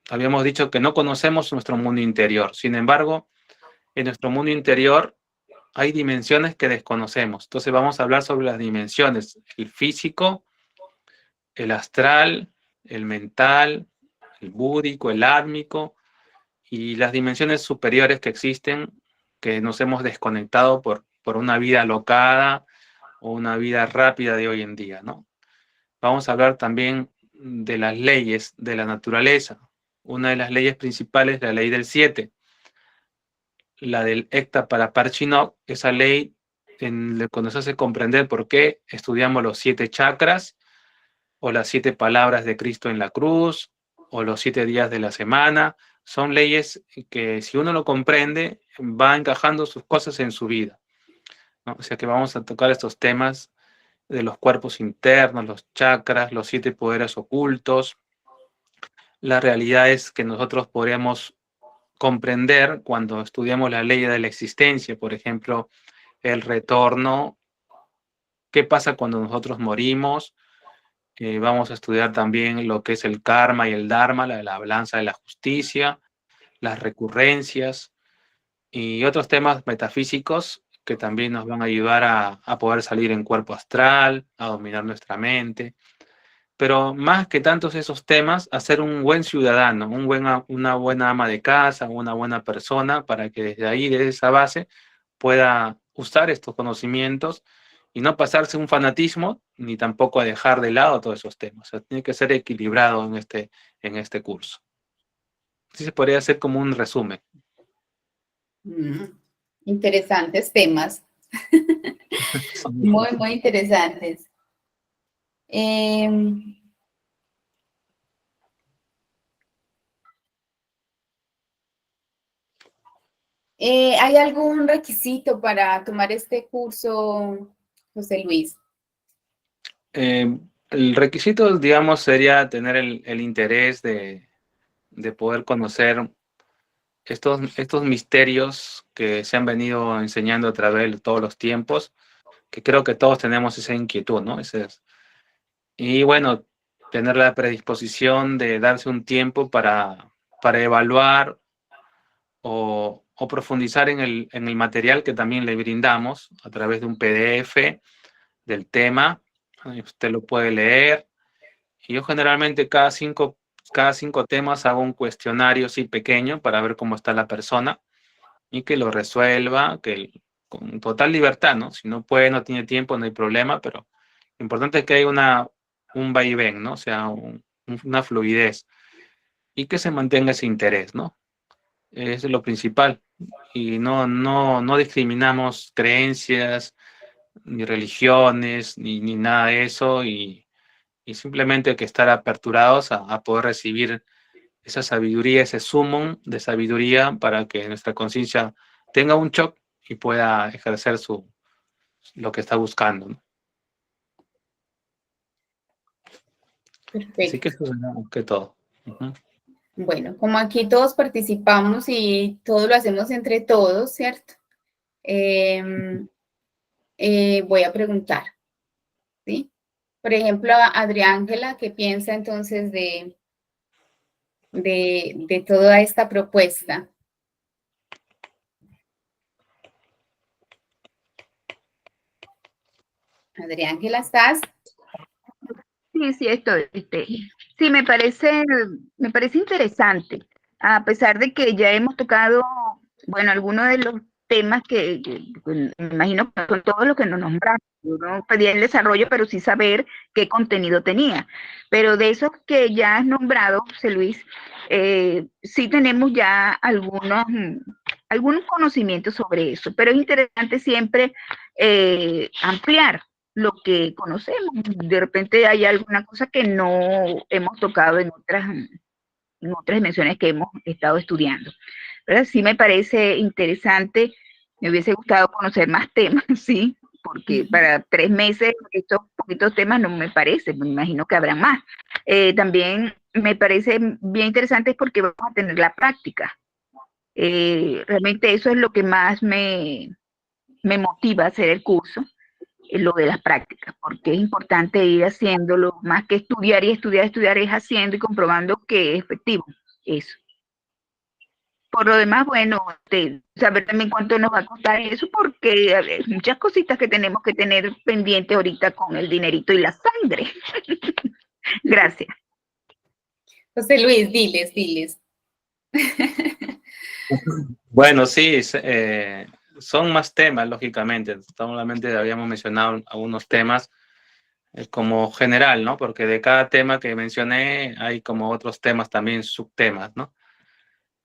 Habíamos dicho que no conocemos nuestro mundo interior. Sin embargo, en nuestro mundo interior hay dimensiones que desconocemos. Entonces vamos a hablar sobre las dimensiones: el físico, el astral, el mental, el búdico, el átmico, y las dimensiones superiores que existen, que nos hemos desconectado por una vida alocada o una vida rápida de hoy en día, ¿no? Vamos a hablar también de las leyes de la naturaleza. Una de las leyes principales es la ley del 7, la del Ekta para Parchinok. Esa ley cuando se hace comprender por qué estudiamos los 7 chakras, o las 7 palabras de Cristo en la cruz, o los 7 días de la semana. Son leyes que, si uno lo comprende, va encajando sus cosas en su vida, ¿no? O sea que vamos a tocar estos temas de los cuerpos internos, los chakras, los 7 poderes ocultos, las realidades que nosotros podríamos comprender cuando estudiamos la ley de la existencia. Por ejemplo, el retorno, qué pasa cuando nosotros morimos. Vamos a estudiar también lo que es el karma y el dharma, la balanza de la justicia, las recurrencias y otros temas metafísicos que también nos van a ayudar a poder salir en cuerpo astral, a dominar nuestra mente. Pero más que tantos esos temas, a ser un buen ciudadano, una buena ama de casa, una buena persona, para que desde ahí, desde esa base, pueda usar estos conocimientos y no pasarse un fanatismo, ni tampoco a dejar de lado todos esos temas. O sea, tiene que ser equilibrado en este curso. Así se podría hacer como un resumen. Interesantes temas. Muy, muy interesantes. ¿Hay algún requisito para tomar este curso, José Luis? El requisito, digamos, sería tener el interés de poder conocer estos misterios que se han venido enseñando a través de todos los tiempos, que creo que todos tenemos esa inquietud, ¿no? Y bueno, tener la predisposición de darse un tiempo para evaluar o profundizar en el material que también le brindamos a través de un PDF del tema. Usted lo puede leer. Y yo generalmente cada cinco temas hago un cuestionario así pequeño para ver cómo está la persona y que lo resuelva, con total libertad, ¿no? Si no puede, no tiene tiempo, no hay problema, pero lo importante es que haya un vaivén, ¿no? O sea, una fluidez y que se mantenga ese interés, ¿no? Es lo principal. Y no discriminamos creencias, ni religiones, ni nada de eso, y simplemente hay que estar aperturados a poder recibir esa sabiduría, ese sumum de sabiduría para que nuestra conciencia tenga un shock y pueda ejercer lo que está buscando, ¿no? Así que Perfecto. eso es más que todo. Ujú. Bueno, como aquí todos participamos y todo lo hacemos entre todos, ¿cierto? Voy a preguntar, ¿sí? Por ejemplo, a Adriángela, ¿qué piensa entonces de toda esta propuesta? Adriángela, ¿estás? Sí, sí, estoy. Sí, me parece interesante, a pesar de que ya hemos tocado, bueno, algunos de los temas pues, me imagino que son todos los que nos nombraron. Yo no pedía el desarrollo, pero sí saber qué contenido tenía. Pero de esos que ya has nombrado, José Luis, sí tenemos ya algunos conocimientos sobre eso, pero es interesante siempre ampliar lo que conocemos. De repente hay alguna cosa que no hemos tocado en otras dimensiones que hemos estado estudiando. Pero sí me parece interesante, me hubiese gustado conocer más temas, sí, porque para 3 meses estos poquitos temas no me parece, me imagino que habrá más. También me parece bien interesante porque vamos a tener la práctica. Realmente eso es lo que más me motiva a hacer el curso, lo de las prácticas, porque es importante ir haciéndolo, más que estudiar y estudiar, es haciendo y comprobando que es efectivo eso. Por lo demás, bueno, saber también cuánto nos va a costar eso, porque hay muchas cositas que tenemos que tener pendientes ahorita con el dinerito y la sangre. Gracias. José Luis, diles. Bueno, sí, son más temas, lógicamente. Solamente habíamos mencionado algunos temas como general, ¿no? Porque de cada tema que mencioné hay como otros temas también, subtemas, ¿no?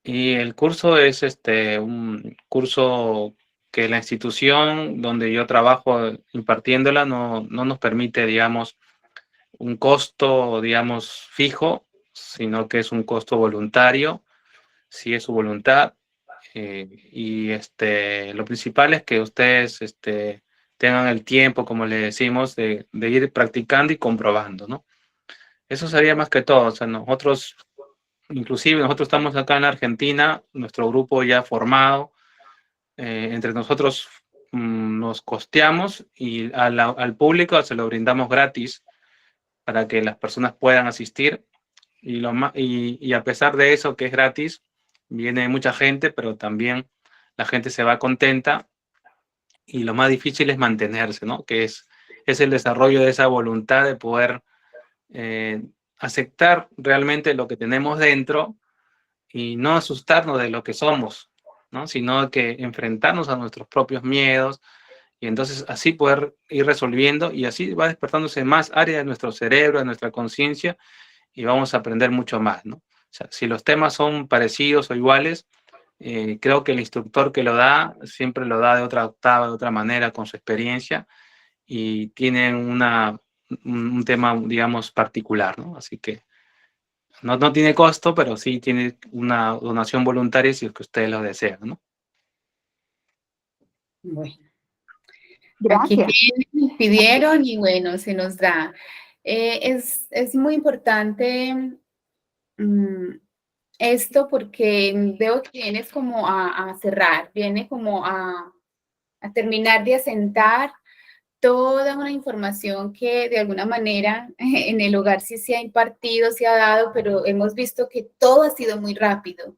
Y el curso es un curso que la institución donde yo trabajo impartiéndola no nos permite, digamos, un costo, digamos, fijo, sino que es un costo voluntario, si es su voluntad. Y lo principal es que ustedes tengan el tiempo, como le decimos, de ir practicando y comprobando, ¿no? Eso sería más que todo. O sea, inclusive nosotros estamos acá en Argentina, nuestro grupo ya formado, entre nosotros nos costeamos y al público se lo brindamos gratis para que las personas puedan asistir. Y a pesar de eso, que es gratis, viene mucha gente, pero también la gente se va contenta, y lo más difícil es mantenerse, ¿no? Que es el desarrollo de esa voluntad de poder aceptar realmente lo que tenemos dentro y no asustarnos de lo que somos, ¿no? Sino que enfrentarnos a nuestros propios miedos y entonces así poder ir resolviendo, y así va despertándose más áreas de nuestro cerebro, de nuestra conciencia, y vamos a aprender mucho más, ¿no? O sea, si los temas son parecidos o iguales, creo que el instructor que lo da siempre lo da de otra octava, de otra manera, con su experiencia, y tiene un tema, digamos, particular, ¿no? Así que no tiene costo, pero sí tiene una donación voluntaria si es que ustedes lo desean, ¿no? Bueno, aquí Gracias. pidieron y bueno, se nos da. Es muy importante esto porque veo que vienes como a cerrar, viene como a terminar de asentar toda una información que de alguna manera en el hogar sí se ha impartido, se ha dado, pero hemos visto que todo ha sido muy rápido,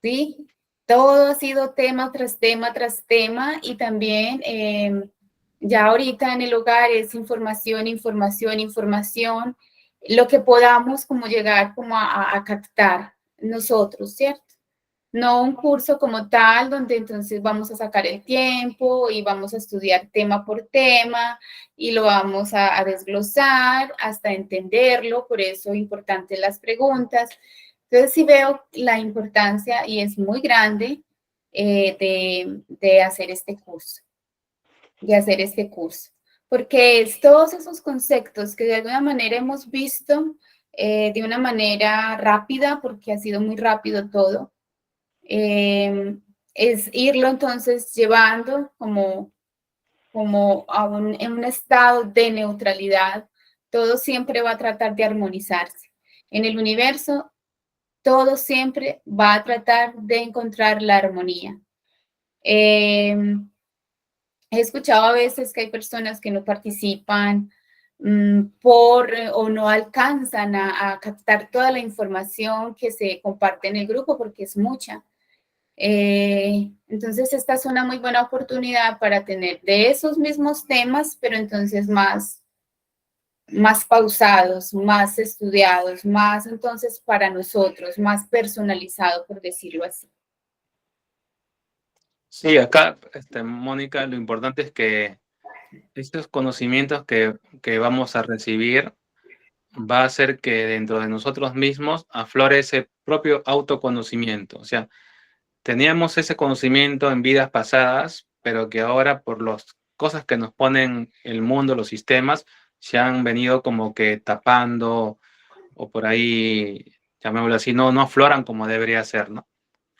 ¿sí? todo ha sido tema tras tema tras tema, y también ya ahorita en el hogar es información, información, información, lo que podamos como llegar como a captar nosotros, ¿cierto? No un curso como tal, donde entonces vamos a sacar el tiempo y vamos a estudiar tema por tema y lo vamos a desglosar hasta entenderlo, por eso importantes las preguntas. Entonces sí veo la importancia, y es muy grande, de hacer este curso, porque es todos esos conceptos que de alguna manera hemos visto de una manera rápida, porque ha sido muy rápido todo, es irlo entonces llevando como en un estado de neutralidad. Todo siempre va a tratar de armonizarse. En el universo, todo siempre va a tratar de encontrar la armonía. He escuchado a veces que hay personas que no participan o no alcanzan a captar toda la información que se comparte en el grupo, porque es mucha. Entonces esta es una muy buena oportunidad para tener de esos mismos temas, pero entonces más pausados, más estudiados, más entonces para nosotros, más personalizado, por decirlo así. Sí, acá, Mónica, lo importante es que estos conocimientos que vamos a recibir va a hacer que dentro de nosotros mismos aflore ese propio autoconocimiento. O sea, teníamos ese conocimiento en vidas pasadas, pero que ahora por las cosas que nos ponen el mundo, los sistemas, se han venido como que tapando, o por ahí, llamémoslo así, no afloran como debería ser, ¿no?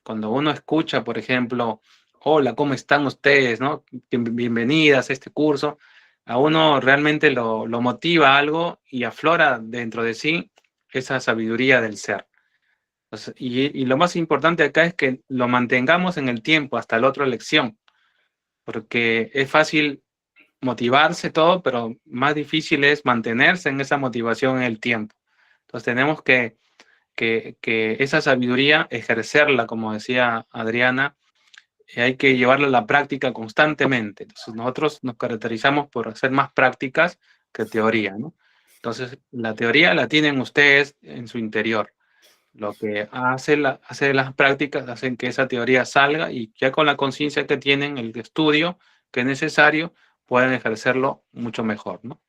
Cuando uno escucha, por ejemplo, hola, ¿cómo están ustedes?, ¿no? Bienvenidas a este curso, a uno realmente lo motiva algo y aflora dentro de sí esa sabiduría del ser. Entonces, y lo más importante acá es que lo mantengamos en el tiempo hasta la otra lección, porque es fácil motivarse todo, pero más difícil es mantenerse en esa motivación en el tiempo. Entonces tenemos que esa sabiduría, ejercerla, como decía Adriana, hay que llevarla a la práctica constantemente. Entonces nosotros nos caracterizamos por hacer más prácticas que teoría, ¿no? Entonces la teoría la tienen ustedes en su interior. Lo que hace las prácticas hacen que esa teoría salga, y ya con la conciencia que tienen, el estudio que es necesario, pueden ejercerlo mucho mejor, ¿no?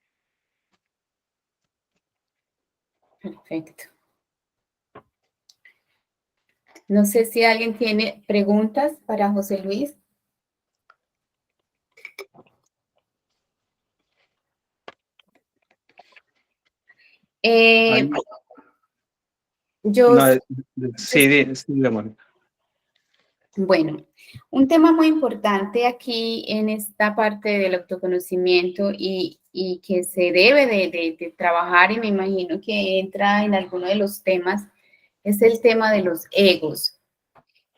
Perfecto. No sé si alguien tiene preguntas para José Luis. Bueno, un tema muy importante aquí en esta parte del autoconocimiento y que se debe de trabajar, y me imagino que entra en alguno de los temas, es el tema de los egos.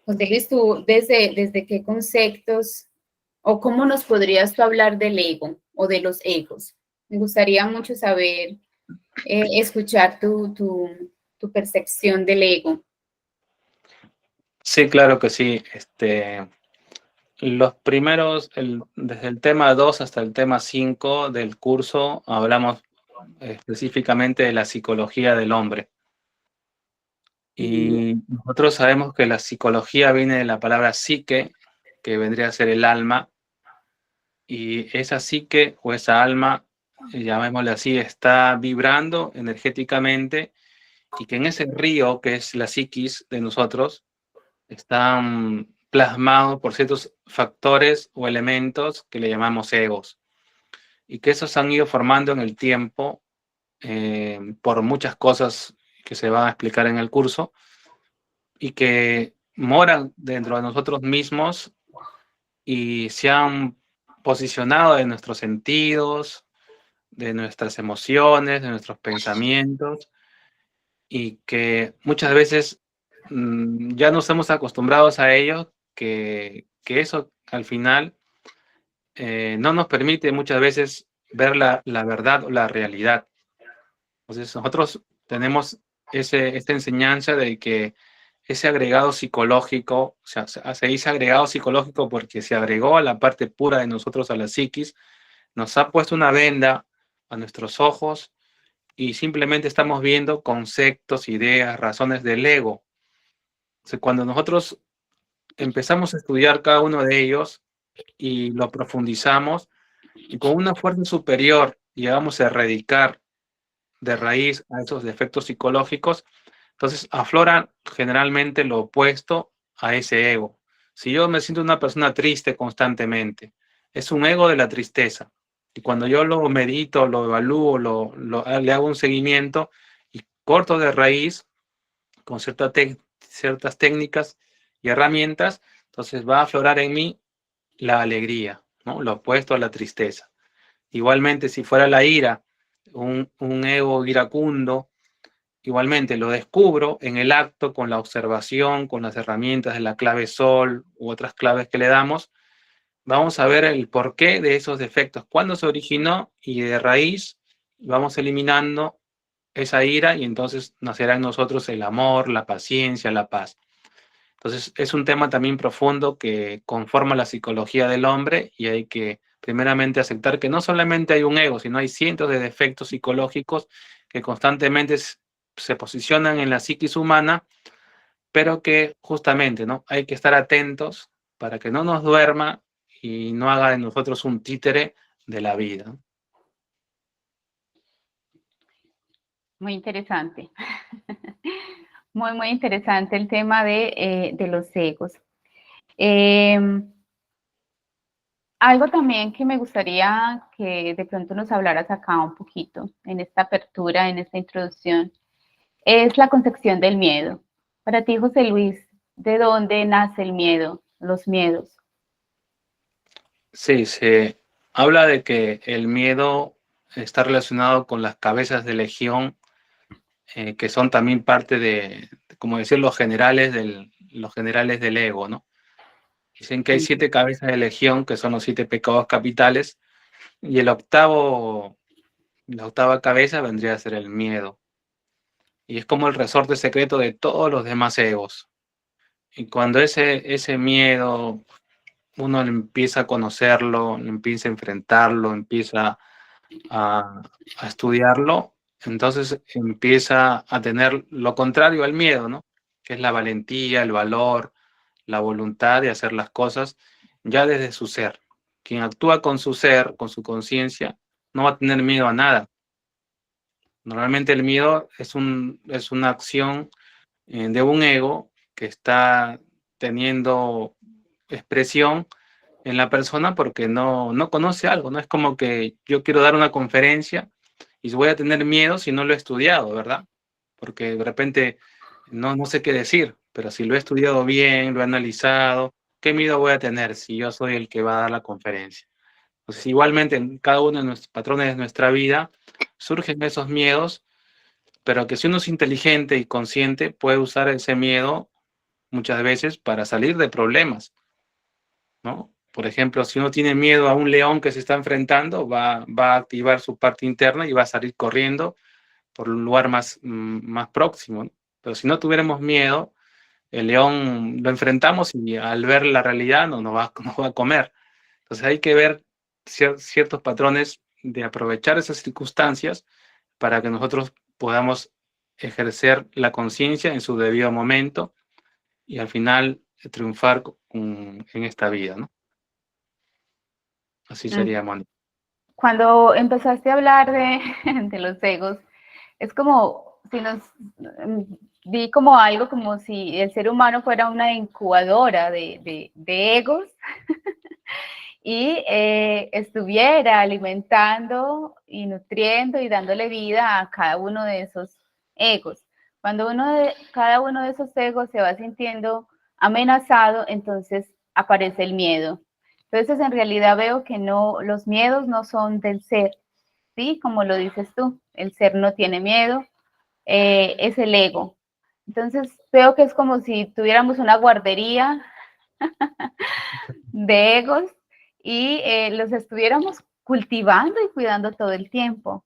José Luis, tú, ¿desde qué conceptos o cómo nos podrías tú hablar del ego o de los egos? Me gustaría mucho saber, escuchar tu percepción del ego. Sí, claro que sí. Los primeros, desde el tema 2 hasta el tema 5 del curso, hablamos específicamente de la psicología del hombre. Y nosotros sabemos que la psicología viene de la palabra psique, que vendría a ser el alma, y esa psique o esa alma, llamémosle así, está vibrando energéticamente, y que en ese río que es la psiquis de nosotros, están plasmados por ciertos factores o elementos que le llamamos egos, y que esos han ido formando en el tiempo por muchas cosas que se van a explicar en el curso, y que moran dentro de nosotros mismos y se han posicionado en nuestros sentidos, de nuestras emociones, de nuestros pensamientos, y que muchas veces ya no estamos acostumbrados a ello, que eso al final no nos permite muchas veces ver la verdad o la realidad. Entonces nosotros tenemos esta enseñanza de que ese agregado psicológico, o sea, se dice agregado psicológico porque se agregó a la parte pura de nosotros, a la psiquis, nos ha puesto una venda a nuestros ojos y simplemente estamos viendo conceptos, ideas, razones del ego. O sea, cuando nosotros empezamos a estudiar cada uno de ellos y lo profundizamos, y con una fuerza superior llegamos a erradicar de raíz a esos defectos psicológicos, entonces aflora generalmente lo opuesto a ese ego. Si yo me siento una persona triste constantemente, es un ego de la tristeza. Y cuando yo lo medito, lo evalúo, le hago un seguimiento y corto de raíz con ciertas técnicas y herramientas, entonces va a aflorar en mí la alegría, ¿no? Lo opuesto a la tristeza. Igualmente, si fuera la ira, un ego iracundo, igualmente lo descubro en el acto, con la observación, con las herramientas de la clave sol u otras claves que le damos. Vamos a ver el porqué de esos defectos, cuándo se originó, y de raíz vamos eliminando esa ira y entonces nacerá en nosotros el amor, la paciencia, la paz. Entonces es un tema también profundo que conforma la psicología del hombre y hay que primeramente aceptar que no solamente hay un ego, sino hay cientos de defectos psicológicos que constantemente se posicionan en la psiquis humana, pero que justamente, ¿no? Hay que estar atentos para que no nos duerma y no haga de nosotros un títere de la vida. Muy interesante. Muy, muy interesante el tema de los egos. Algo también que me gustaría que de pronto nos hablaras acá un poquito, en esta apertura, en esta introducción, es la concepción del miedo. Para ti, José Luis, ¿de dónde nace el miedo, los miedos? Sí, se habla de que el miedo está relacionado con las cabezas de legión, que son también parte de, como decir, los generales del ego, ¿no? Dicen que hay 7 cabezas de legión, que son los 7 pecados capitales, y la octava cabeza vendría a ser el miedo. Y es como el resorte secreto de todos los demás egos. Y cuando ese miedo uno empieza a conocerlo, empieza a enfrentarlo, empieza a estudiarlo, entonces empieza a tener lo contrario al miedo, ¿no? Que es la valentía, el valor, la voluntad de hacer las cosas ya desde su ser. Quien actúa con su ser, con su conciencia, no va a tener miedo a nada. Normalmente el miedo es una acción de un ego que está teniendo expresión en la persona porque no conoce algo, ¿no? Es como que yo quiero dar una conferencia y voy a tener miedo si no lo he estudiado, ¿verdad? Porque de repente no sé qué decir, pero si lo he estudiado bien, lo he analizado, ¿qué miedo voy a tener si yo soy el que va a dar la conferencia? Pues igualmente en cada uno de nuestros patrones de nuestra vida surgen esos miedos, pero que si uno es inteligente y consciente puede usar ese miedo muchas veces para salir de problemas, ¿no? Por ejemplo, si uno tiene miedo a un león que se está enfrentando, va a activar su parte interna y va a salir corriendo por un lugar más próximo, ¿no? Pero si no tuviéramos miedo, el león lo enfrentamos y al ver la realidad nos va a comer. Entonces hay que ver ciertos patrones de aprovechar esas circunstancias para que nosotros podamos ejercer la conciencia en su debido momento y al final triunfar en esta vida, ¿no? Así sería, Mónica. Cuando empezaste a hablar de los egos, es como si vi como algo como si el ser humano fuera una incubadora de egos y estuviera alimentando y nutriendo y dándole vida a cada uno de esos egos. Cuando cada uno de esos egos se va sintiendo amenazado, entonces aparece el miedo. Entonces, en realidad veo que no, los miedos no son del ser, ¿sí? Como lo dices tú, el ser no tiene miedo, es el ego. Entonces, veo que es como si tuviéramos una guardería de egos y los estuviéramos cultivando y cuidando todo el tiempo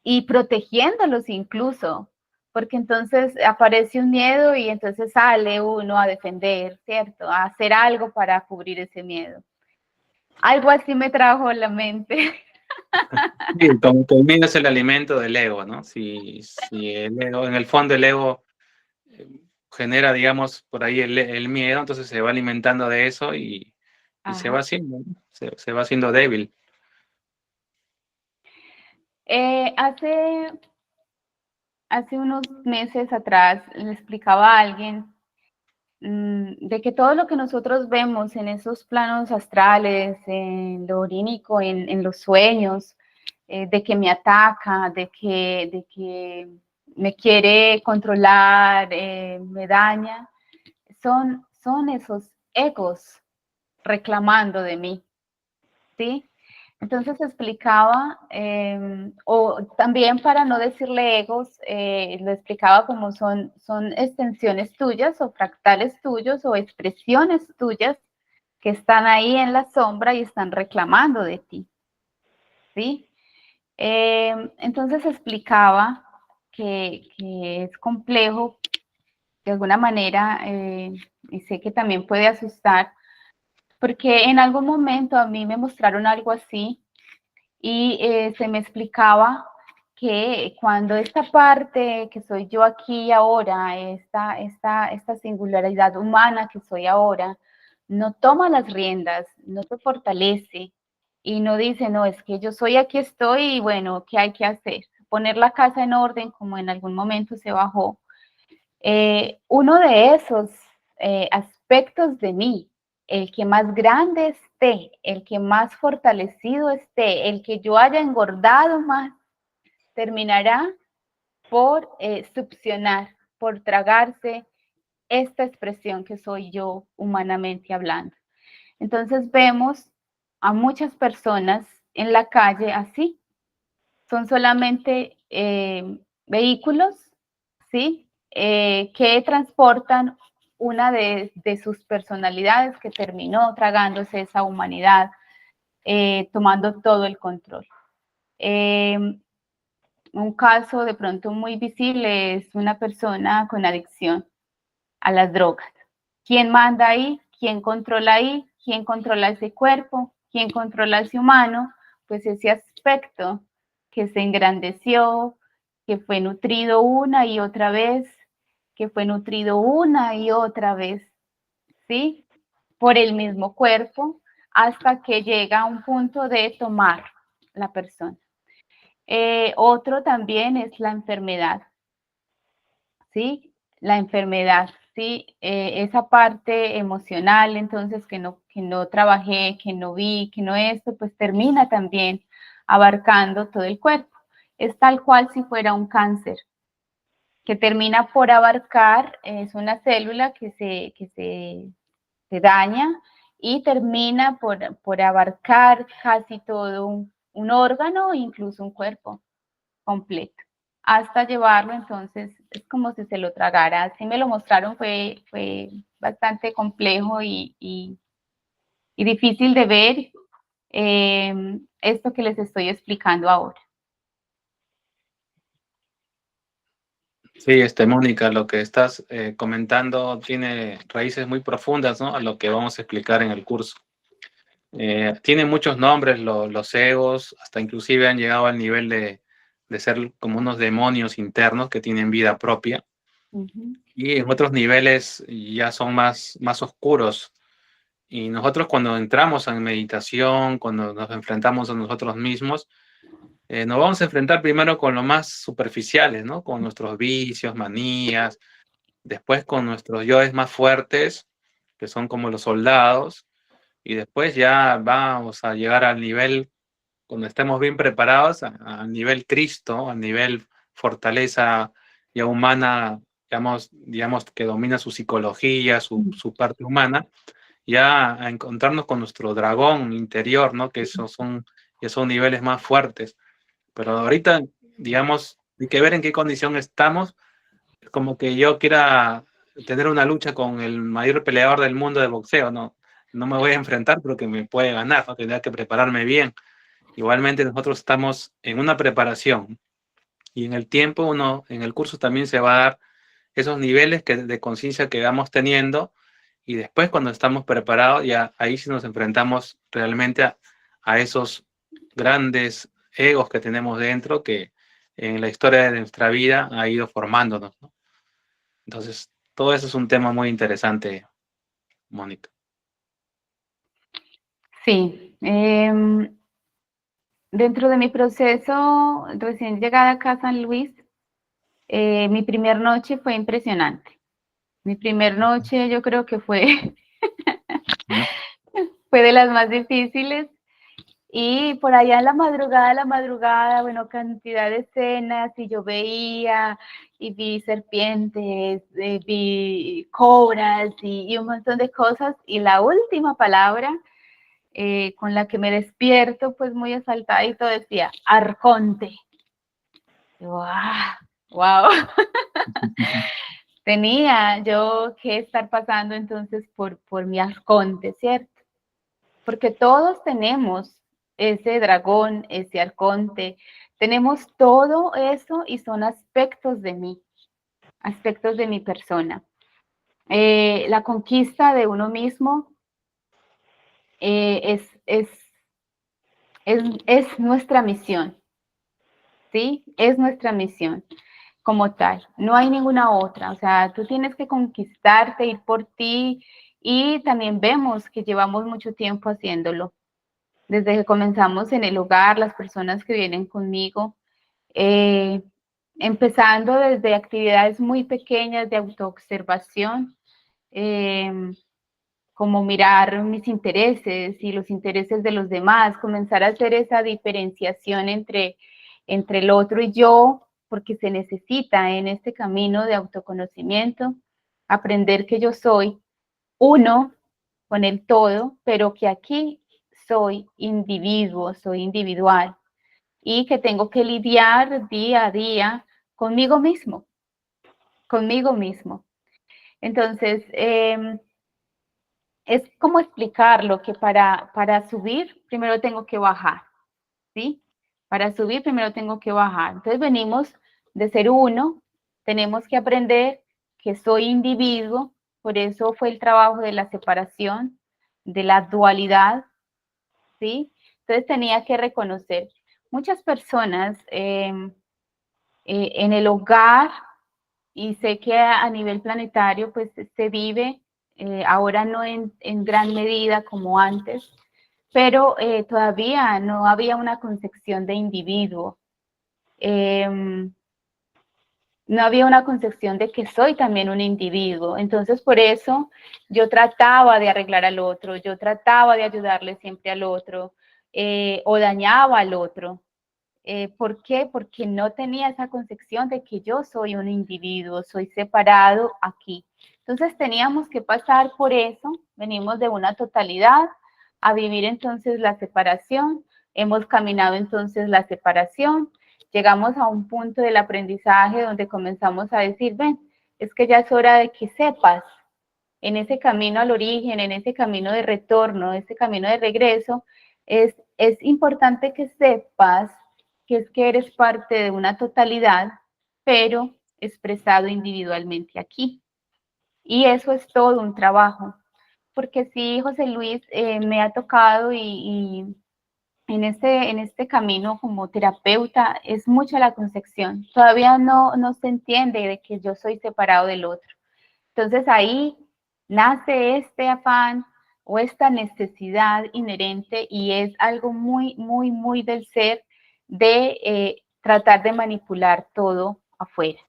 y protegiéndolos incluso, porque entonces aparece un miedo y entonces sale uno a defender, ¿cierto? A hacer algo para cubrir ese miedo. Algo así me trajo a la mente. Sí, como que el miedo es el alimento del ego, ¿no? Si el ego, en el fondo el ego genera, digamos, por ahí el miedo, entonces se va alimentando de eso y se va haciendo, ¿no? Se va haciendo débil. Hace unos meses atrás le explicaba a alguien de que todo lo que nosotros vemos en esos planos astrales, en lo onírico, en los sueños, de que me ataca, de que me quiere controlar, me daña, son esos egos reclamando de mí, ¿sí? Entonces explicaba, o también para no decirle egos, lo explicaba como son extensiones tuyas o fractales tuyos o expresiones tuyas que están ahí en la sombra y están reclamando de ti, ¿sí? Entonces explicaba que es complejo de alguna manera, y sé que también puede asustar, porque en algún momento a mí me mostraron algo así y se me explicaba que cuando esta parte que soy yo aquí y ahora, esta singularidad humana que soy ahora, no toma las riendas, no te fortalece y no dice, no, es que yo soy aquí estoy y bueno, ¿qué hay que hacer? Poner la casa en orden como en algún momento se bajó. Uno de esos aspectos de mí, el que más grande esté, el que más fortalecido esté, el que yo haya engordado más, terminará por succionar, por tragarse esta expresión que soy yo humanamente hablando. Entonces vemos a muchas personas en la calle así, son solamente vehículos, ¿sí? Que transportan una de sus personalidades que terminó tragándose esa humanidad, tomando todo el control. Un caso de pronto muy visible es una persona con adicción a las drogas. ¿Quién manda ahí? ¿Quién controla ahí? ¿Quién controla ese cuerpo? ¿Quién controla ese humano? Pues ese aspecto que se engrandeció, que fue nutrido una y otra vez, que fue nutrido una y otra vez, ¿sí? Por el mismo cuerpo, hasta que llega a un punto de tomar la persona. Otro también es la enfermedad, ¿sí? La enfermedad, ¿sí? Esa parte emocional, entonces, que no trabajé, que no vi, que no esto, pues termina también abarcando todo el cuerpo. Es tal cual si fuera un cáncer, que termina por abarcar, es una célula que se daña y termina por abarcar casi todo un órgano, incluso un cuerpo completo, hasta llevarlo, entonces es como si se lo tragara. Así me lo mostraron, fue bastante complejo y difícil de ver esto que les estoy explicando ahora. Sí, Mónica, lo que estás comentando tiene raíces muy profundas, ¿no? A lo que vamos a explicar en el curso. Tiene muchos nombres los egos, hasta inclusive han llegado al nivel de ser como unos demonios internos que tienen vida propia. Y en otros niveles ya son más oscuros. Y nosotros cuando entramos en meditación, cuando nos enfrentamos a nosotros mismos, nos vamos a enfrentar primero con lo más superficiales, ¿no? Con nuestros vicios, manías, después con nuestros yoes más fuertes, que son como los soldados, y después ya vamos a llegar al nivel, cuando estemos bien preparados, al nivel Cristo, al nivel fortaleza ya humana, digamos que domina su psicología, su parte humana, ya a encontrarnos con nuestro dragón interior, ¿no? Que esos son niveles más fuertes. Pero ahorita, digamos, hay que ver en qué condición estamos. Es como que yo quiera tener una lucha con el mayor peleador del mundo de boxeo, no me voy a enfrentar porque me puede ganar, ¿no? Tendría que prepararme bien. Igualmente nosotros estamos en una preparación. Y en el tiempo en el curso también se va a dar esos niveles de conciencia que vamos teniendo, y después cuando estamos preparados, ya ahí sí nos enfrentamos realmente a esos grandes egos que tenemos dentro, que en la historia de nuestra vida ha ido formándonos, ¿no? Entonces, todo eso es un tema muy interesante, Mónica. Sí. Dentro de mi proceso, recién llegada acá a San Luis, mi primer noche fue impresionante. Mi primer noche yo creo que fue, fue de las más difíciles. Y por allá en la madrugada, bueno, cantidad de escenas, y yo veía, y vi serpientes, vi cobras, y un montón de cosas. Y la última palabra con la que me despierto, pues muy asaltada, y todo decía, arconte. ¡Wow! ¡Wow! Tenía yo que estar pasando entonces por mi arconte, ¿cierto? Porque todos tenemos ese dragón, ese arconte, tenemos todo eso, y son aspectos de mí, aspectos de mi persona. La conquista de uno mismo es nuestra misión, ¿sí? Es nuestra misión como tal, no hay ninguna otra. O sea, tú tienes que conquistarte, ir por ti, y también vemos que llevamos mucho tiempo haciéndolo. Desde que comenzamos en el hogar, las personas que vienen conmigo, empezando desde actividades muy pequeñas de autoobservación, como mirar mis intereses y los intereses de los demás, comenzar a hacer esa diferenciación entre el otro y yo, porque se necesita en este camino de autoconocimiento, aprender que yo soy uno con el todo, pero que aquí soy individuo, soy individual, y que tengo que lidiar día a día conmigo mismo, conmigo mismo. Entonces, es como explicarlo, que para subir primero tengo que bajar, ¿sí? Para subir primero tengo que bajar. Entonces venimos de ser uno, tenemos que aprender que soy individuo, por eso fue el trabajo de la separación, de la dualidad, ¿sí? Entonces tenía que reconocer. Muchas personas en el hogar, y sé que a nivel planetario pues se vive, ahora no en gran medida como antes, pero todavía no había una concepción de individuo. No había una concepción de que soy también un individuo. Entonces, por eso yo trataba de arreglar al otro, yo trataba de ayudarle siempre al otro, o dañaba al otro. ¿Por qué? Porque no tenía esa concepción de que yo soy un individuo, soy separado aquí. Entonces teníamos que pasar por eso, venimos de una totalidad a vivir entonces la separación, hemos caminado entonces la separación, llegamos a un punto del aprendizaje donde comenzamos a decir, ven, es que ya es hora de que sepas, en ese camino al origen, en ese camino de retorno, ese camino de regreso, es importante que sepas que es que eres parte de una totalidad, pero expresado individualmente aquí. Y eso es todo un trabajo, porque sí, José Luis, me ha tocado, y en este camino como terapeuta es mucha la concepción. Todavía no se entiende de que yo soy separado del otro. Entonces ahí nace este afán o esta necesidad inherente, y es algo muy, muy, muy del ser, de tratar de manipular todo afuera,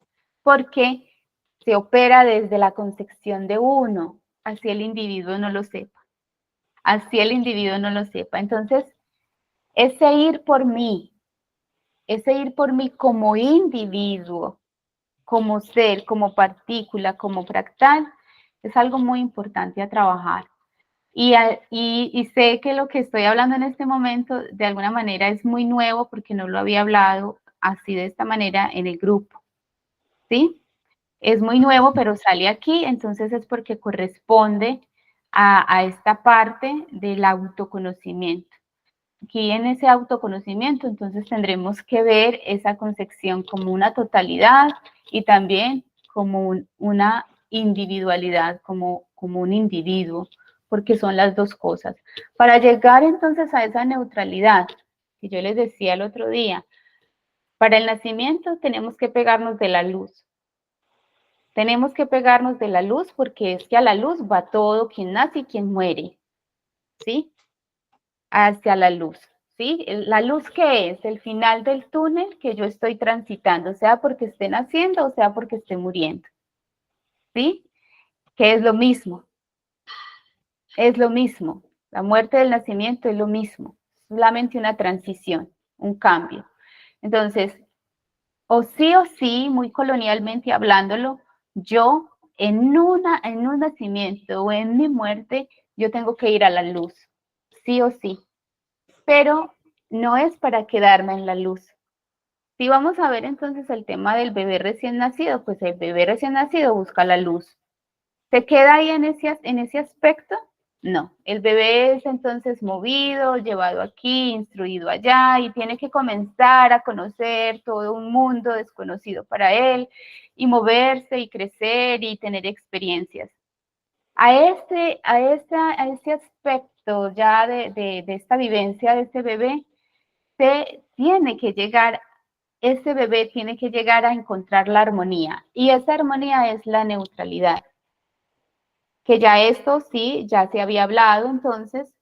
porque se opera desde la concepción de uno, así el individuo no lo sepa, así el individuo no lo sepa. Entonces, ese ir por mí como individuo, como ser, como partícula, como fractal, es algo muy importante a trabajar. Y sé que lo que estoy hablando en este momento de alguna manera es muy nuevo, porque no lo había hablado así de esta manera en el grupo, ¿sí? Es muy nuevo, pero sale aquí, entonces es porque corresponde a esta parte del autoconocimiento. aquí en ese autoconocimiento, entonces tendremos que ver esa concepción como una totalidad y también como una individualidad, como un individuo, porque son las dos cosas. Para llegar entonces a esa neutralidad, que yo les decía el otro día, para el nacimiento tenemos que pegarnos de la luz. Tenemos que pegarnos de la luz porque es que a la luz va todo quien nace y quien muere, ¿sí? Hacia la luz, ¿sí? La luz, ¿qué es? El final del túnel que yo estoy transitando, sea porque esté naciendo o sea porque esté muriendo, ¿sí? Que es lo mismo. Es lo mismo. La muerte del nacimiento es lo mismo. Solamente una transición, un cambio. Entonces, o sí, muy colonialmente hablándolo, yo en un nacimiento o en mi muerte, yo tengo que ir a la luz, sí o sí. Pero no es para quedarme en la luz. Si vamos a ver entonces el tema del bebé recién nacido, pues el bebé recién nacido busca la luz. ¿Se queda ahí en ese aspecto? No, el bebé es entonces movido, llevado aquí, instruido allá y tiene que comenzar a conocer todo un mundo desconocido para él y moverse y crecer y tener experiencias. A ese aspecto ya de esta vivencia de ese bebé, ese bebé tiene que llegar a encontrar la armonía y esa armonía es la neutralidad. Que ya esto sí, ya se había hablado entonces,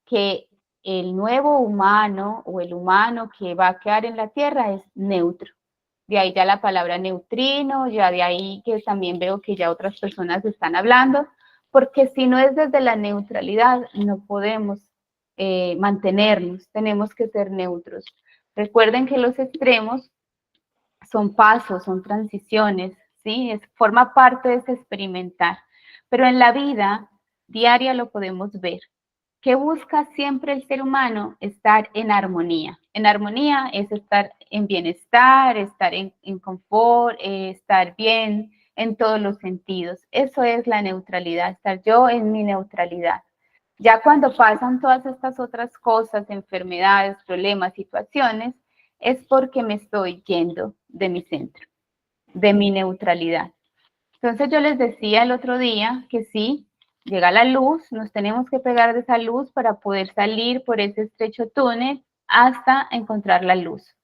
que el nuevo humano o el humano que va a quedar en la Tierra es neutro. De ahí ya la palabra neutrino, ya de ahí que también veo que ya otras personas están hablando, porque si no es desde la neutralidad, no podemos mantenernos, tenemos que ser neutros. Recuerden que los extremos son pasos, son transiciones, ¿sí? Forma parte de ese experimentar. Pero en la vida diaria lo podemos ver. ¿Qué busca siempre el ser humano? Estar en armonía. En armonía es estar en bienestar, estar en confort, estar bien en todos los sentidos. Eso es la neutralidad, estar yo en mi neutralidad. Ya cuando pasan todas estas otras cosas, enfermedades, problemas, situaciones, es porque me estoy yendo de mi centro, de mi neutralidad. Entonces yo les decía el otro día que sí, llega la luz, nos tenemos que pegar de esa luz para poder salir por ese estrecho túnel hasta encontrar la luz.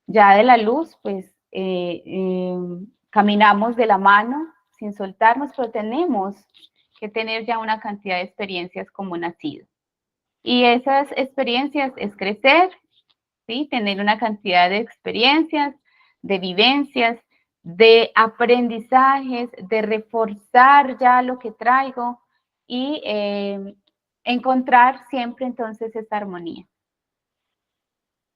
Ya de la luz, pues caminamos de la mano sin soltarnos, pero tenemos que tener ya una cantidad de experiencias como nacido. Y esas experiencias es crecer, ¿sí? Tener una cantidad de experiencias, de vivencias, de aprendizajes, de reforzar ya lo que traigo y encontrar siempre entonces esta armonía.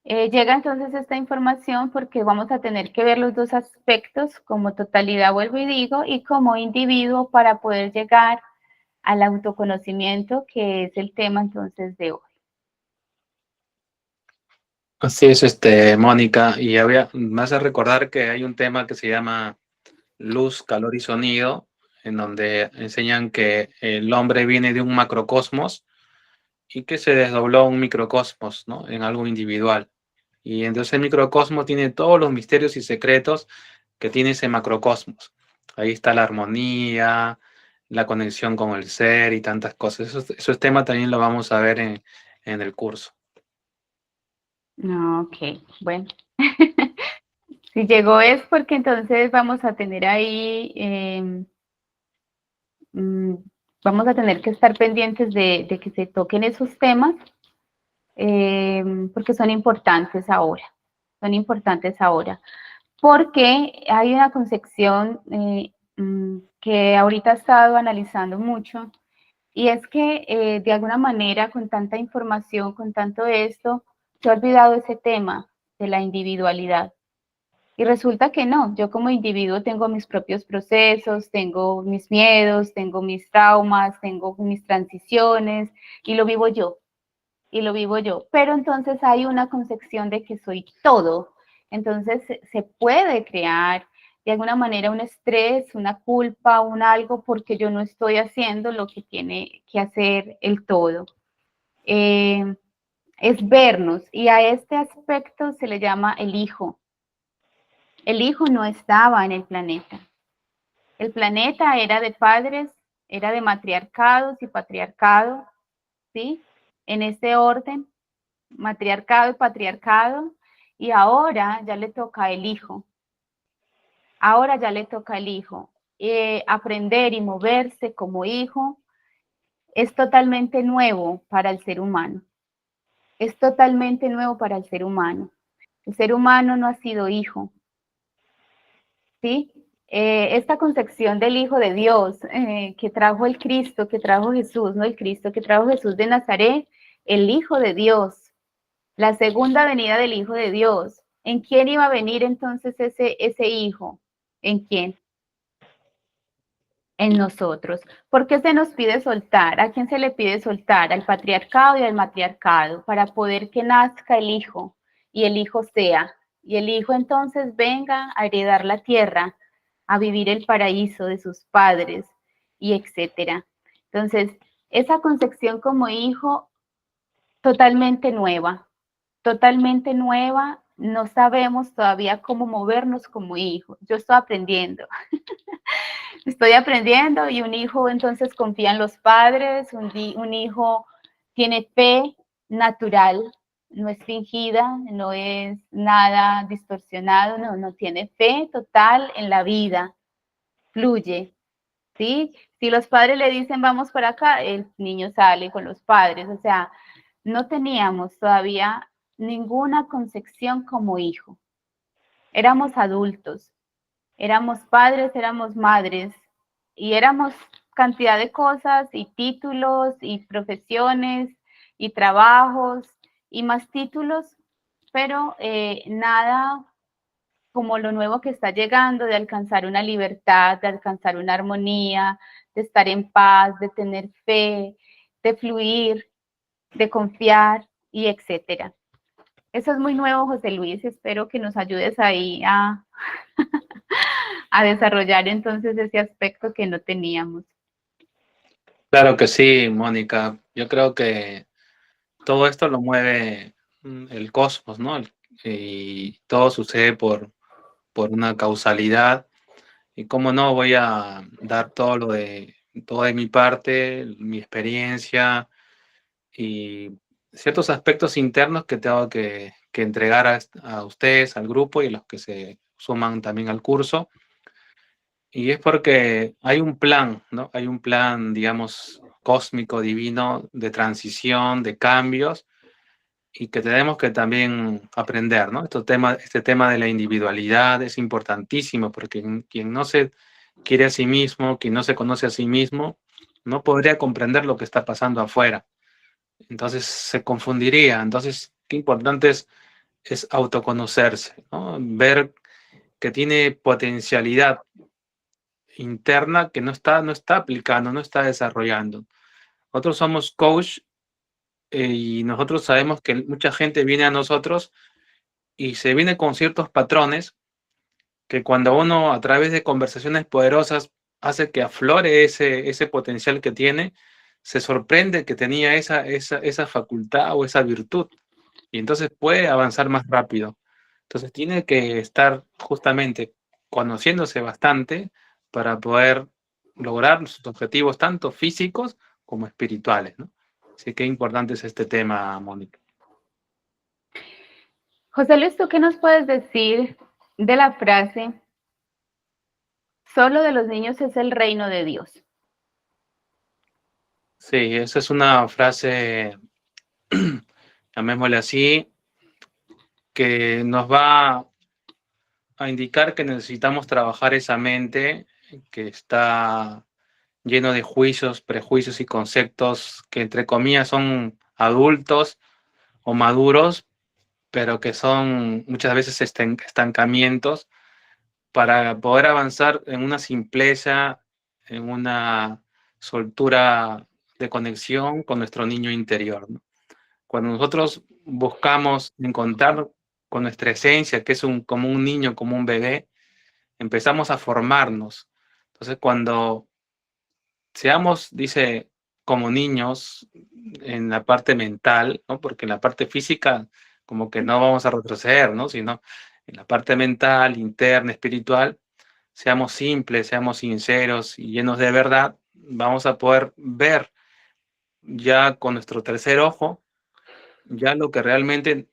Llega entonces esta información porque vamos a tener que ver los dos aspectos como totalidad, vuelvo y digo, y como individuo para poder llegar al autoconocimiento, que es el tema entonces de hoy. Así es, Mónica, y me hace recordar que hay un tema que se llama luz, calor y sonido, en donde enseñan que el hombre viene de un macrocosmos y que se desdobló a un microcosmos, ¿no? En algo individual. Y entonces el microcosmos tiene todos los misterios y secretos que tiene ese macrocosmos. Ahí está la armonía, la conexión con el ser y tantas cosas. Esos temas también lo vamos a ver en el curso. Ok, bueno. Si llegó es porque entonces vamos a tener ahí, vamos a tener que estar pendientes de que se toquen esos temas, porque son importantes ahora, porque hay una concepción que ahorita he estado analizando mucho, y es que de alguna manera con tanta información, con tanto esto, se ha olvidado ese tema de la individualidad. Y resulta que no, yo como individuo tengo mis propios procesos, tengo mis miedos, tengo mis traumas, tengo mis transiciones y lo vivo yo, Pero entonces hay una concepción de que soy todo. Entonces se puede crear de alguna manera un estrés, una culpa, un algo porque yo no estoy haciendo lo que tiene que hacer el todo. es vernos, y a este aspecto se le llama el Hijo. El Hijo no estaba en el planeta. El planeta era de padres, era de matriarcados y patriarcado, ¿sí? En este orden, matriarcado y patriarcado, y ahora ya le toca el Hijo. Ahora ya le toca al Hijo. Aprender y moverse como hijo es totalmente nuevo para el ser humano. Es totalmente nuevo para el ser humano. El ser humano no ha sido hijo, ¿sí? Esta concepción del Hijo de Dios que trajo el Cristo, que trajo Jesús, no el Cristo, que trajo Jesús de Nazaret, el Hijo de Dios, la segunda venida del Hijo de Dios. ¿En quién iba a venir entonces ese Hijo? ¿En quién? En nosotros. ¿Por qué se nos pide soltar? ¿A quién se le pide soltar? Al patriarcado y al matriarcado, para poder que nazca el Hijo y el Hijo sea. Y el Hijo entonces venga a heredar la tierra, a vivir el paraíso de sus padres y etcétera. Entonces, esa concepción como hijo totalmente nueva, no sabemos todavía cómo movernos como hijo. Yo estoy aprendiendo. Estoy aprendiendo y un hijo entonces confía en los padres, un hijo tiene fe natural, no es fingida, no es nada distorsionado, no tiene fe total en la vida, fluye, ¿sí? Si los padres le dicen vamos por acá, el niño sale con los padres, o sea, no teníamos todavía ninguna concepción como hijo, éramos adultos. Éramos padres, éramos madres y éramos cantidad de cosas y títulos y profesiones y trabajos y más títulos, pero nada como lo nuevo que está llegando de alcanzar una libertad, de alcanzar una armonía, de estar en paz, de tener fe, de fluir, de confiar y etcétera. Eso es muy nuevo, José Luis. Espero que nos ayudes ahí a desarrollar entonces ese aspecto que no teníamos. Claro que sí, Mónica. Yo creo que todo esto lo mueve el cosmos, ¿no? Y todo sucede por una causalidad. Y cómo no, voy a dar todo de mi parte, mi experiencia y ciertos aspectos internos que tengo que entregar a ustedes, al grupo y a los que se suman también al curso. Y es porque hay un plan, ¿no? Hay un plan, digamos, cósmico, divino, de transición, de cambios, y que tenemos que también aprender, ¿no? Este tema de la individualidad es importantísimo, porque quien no se quiere a sí mismo, quien no se conoce a sí mismo, no podría comprender lo que está pasando afuera. Entonces se confundiría. Entonces, qué importante es autoconocerse, ¿no? Ver que tiene potencialidad interna que no está aplicando, no está desarrollando. Nosotros somos coach y nosotros sabemos que mucha gente viene a nosotros y se viene con ciertos patrones que cuando uno a través de conversaciones poderosas hace que aflore ese potencial que tiene, se sorprende que tenía esa facultad o esa virtud y entonces puede avanzar más rápido. Entonces tiene que estar justamente conociéndose bastante para poder lograr sus objetivos tanto físicos como espirituales, ¿no? Así que importante es este tema, Mónica. José Luis, ¿tú qué nos puedes decir de la frase solo de los niños es el reino de Dios? Sí, esa es una frase, llamémosle así, que nos va a indicar que necesitamos trabajar esa mente que está lleno de juicios, prejuicios y conceptos que entre comillas son adultos o maduros, pero que son muchas veces estancamientos para poder avanzar en una simpleza, en una soltura de conexión con nuestro niño interior, ¿no? Cuando nosotros buscamos encontrar con nuestra esencia, que es como un niño, como un bebé, empezamos a formarnos. Entonces, cuando seamos, dice como niños en la parte mental, ¿no? Porque en la parte física como que no vamos a retroceder, ¿no? Sino en la parte mental, interna, espiritual, seamos simples, seamos sinceros y llenos de verdad, vamos a poder ver ya con nuestro tercer ojo, ya lo que realmente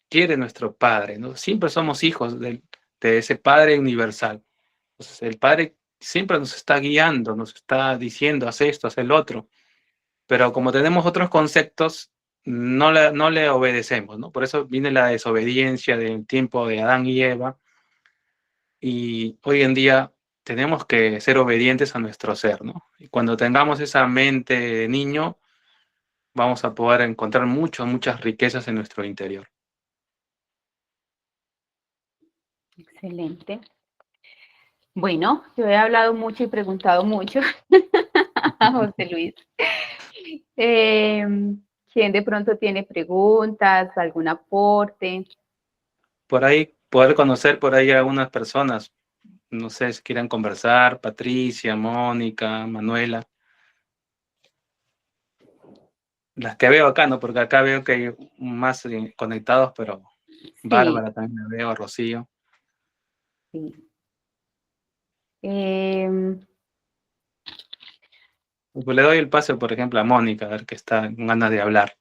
quiere nuestro Padre, ¿no? Siempre somos hijos de ese Padre universal. Entonces, el Padre siempre nos está guiando, nos está diciendo, haz esto, haz el otro, pero como tenemos otros conceptos, no le obedecemos, ¿no? Por eso viene la desobediencia del tiempo de Adán y Eva, y hoy en día tenemos que ser obedientes a nuestro ser, ¿no? Y cuando tengamos esa mente de niño, vamos a poder encontrar muchas riquezas en nuestro interior. Excelente. Bueno, yo he hablado mucho y preguntado mucho a José Luis. ¿Quién de pronto tiene preguntas, algún aporte? Por ahí, poder conocer por ahí a algunas personas, no sé si quieran conversar, Patricia, Mónica, Manuela. Las que veo acá, ¿no? Porque acá veo que hay más conectados, pero Bárbara también la veo, Rocío. Sí. Pues le doy el paso, por ejemplo, a Mónica, a ver que está con ganas de hablar.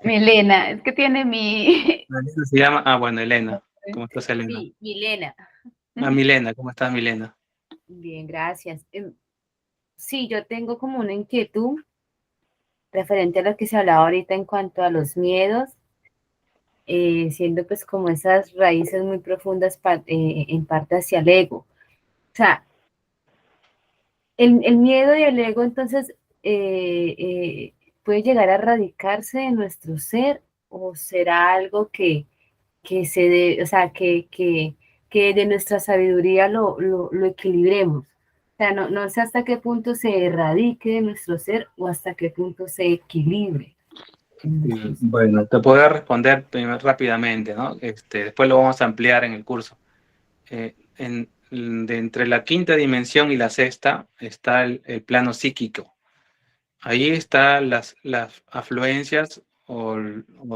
Milena, es que tiene mi... Se llama, bueno, Elena. ¿Cómo estás, Elena? Sí, Milena. Milena, ¿cómo estás, Milena? Bien, gracias. Sí, yo tengo como una inquietud referente a lo que se hablaba ahorita en cuanto a los miedos, siendo pues como esas raíces muy profundas en parte hacia el ego. O sea, el miedo y el ego entonces puede llegar a radicarse en nuestro ser o será algo o sea, que de nuestra sabiduría lo equilibremos. O sea, no sé hasta qué punto se erradique de nuestro ser o hasta qué punto se equilibre. Bueno, te puedo responder rápidamente, ¿no? Después lo vamos a ampliar en el curso. De entre la quinta dimensión y la sexta está el plano psíquico. Ahí están las afluencias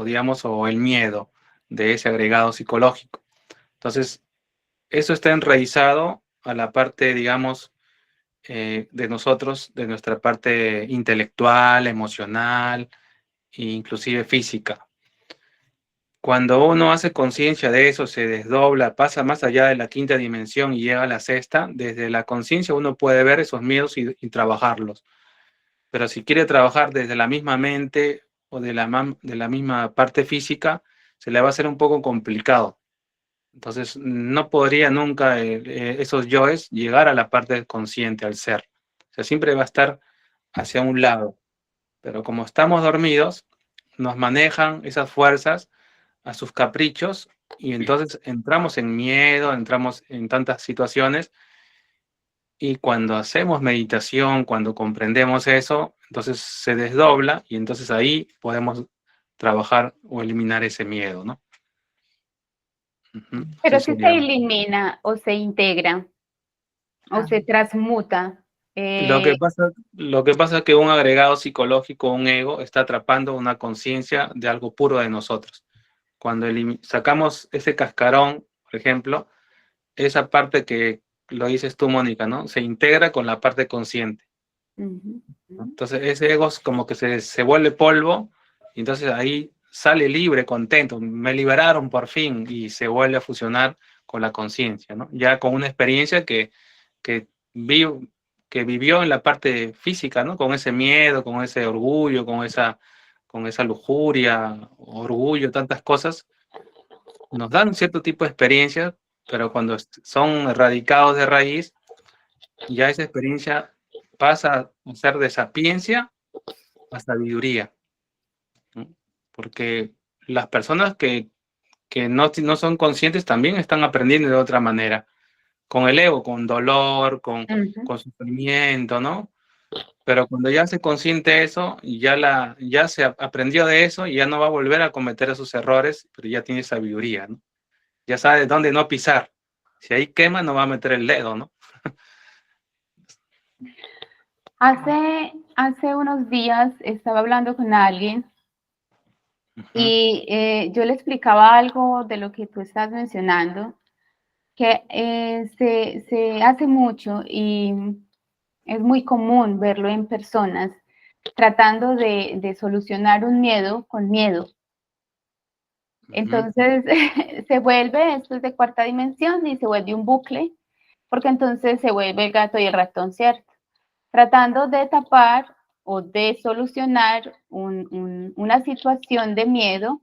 digamos, o el miedo de ese agregado psicológico. Entonces, eso está enraizado a la parte, digamos, de nosotros, de nuestra parte intelectual, emocional e inclusive física. Cuando uno hace conciencia de eso, se desdobla, pasa más allá de la quinta dimensión y llega a la sexta, desde la conciencia uno puede ver esos miedos y trabajarlos. Pero si quiere trabajar desde la misma mente o de la misma parte física, se le va a hacer un poco complicado. Entonces, no podría nunca esos yoes llegar a la parte consciente, al ser. O sea, siempre va a estar hacia un lado. Pero como estamos dormidos, nos manejan esas fuerzas a sus caprichos y entonces entramos en miedo, entramos en tantas situaciones y cuando hacemos meditación, cuando comprendemos eso, entonces se desdobla y entonces ahí podemos trabajar o eliminar ese miedo, ¿no? Pero Sí, si se elimina o se integra o se transmuta. Lo que pasa es que un agregado psicológico, un ego, está atrapando una conciencia de algo puro de nosotros. Cuando sacamos ese cascarón, por ejemplo, esa parte que lo dices tú, Mónica, ¿no? Se integra con la parte consciente. Uh-huh. ¿No? Entonces ese ego es como que se vuelve polvo y entonces ahí sale libre, contento. Me liberaron por fin y se vuelve a fusionar con la conciencia, ¿no? Ya con una experiencia que vivió en la parte física, ¿no? Con ese miedo, con ese orgullo, con esa lujuria, orgullo, tantas cosas, nos dan cierto tipo de experiencias, pero cuando son erradicados de raíz, ya esa experiencia pasa a ser de sapiencia a sabiduría, ¿no? Porque las personas que no son conscientes también están aprendiendo de otra manera, con el ego, con dolor, con sufrimiento, ¿no? Pero cuando ya se consciente eso, ya se aprendió de eso y ya no va a volver a cometer esos errores, pero ya tiene sabiduría, ¿no? Ya sabe dónde no pisar. Si ahí quema, no va a meter el dedo, ¿no? Hace unos días estaba hablando con alguien y yo le explicaba algo de lo que tú estás mencionando, que se hace mucho y es muy común verlo en personas tratando de solucionar un miedo con miedo. Entonces se vuelve, esto es de cuarta dimensión y se vuelve un bucle, porque entonces se vuelve el gato y el ratón, ¿cierto? Tratando de tapar o de solucionar una situación de miedo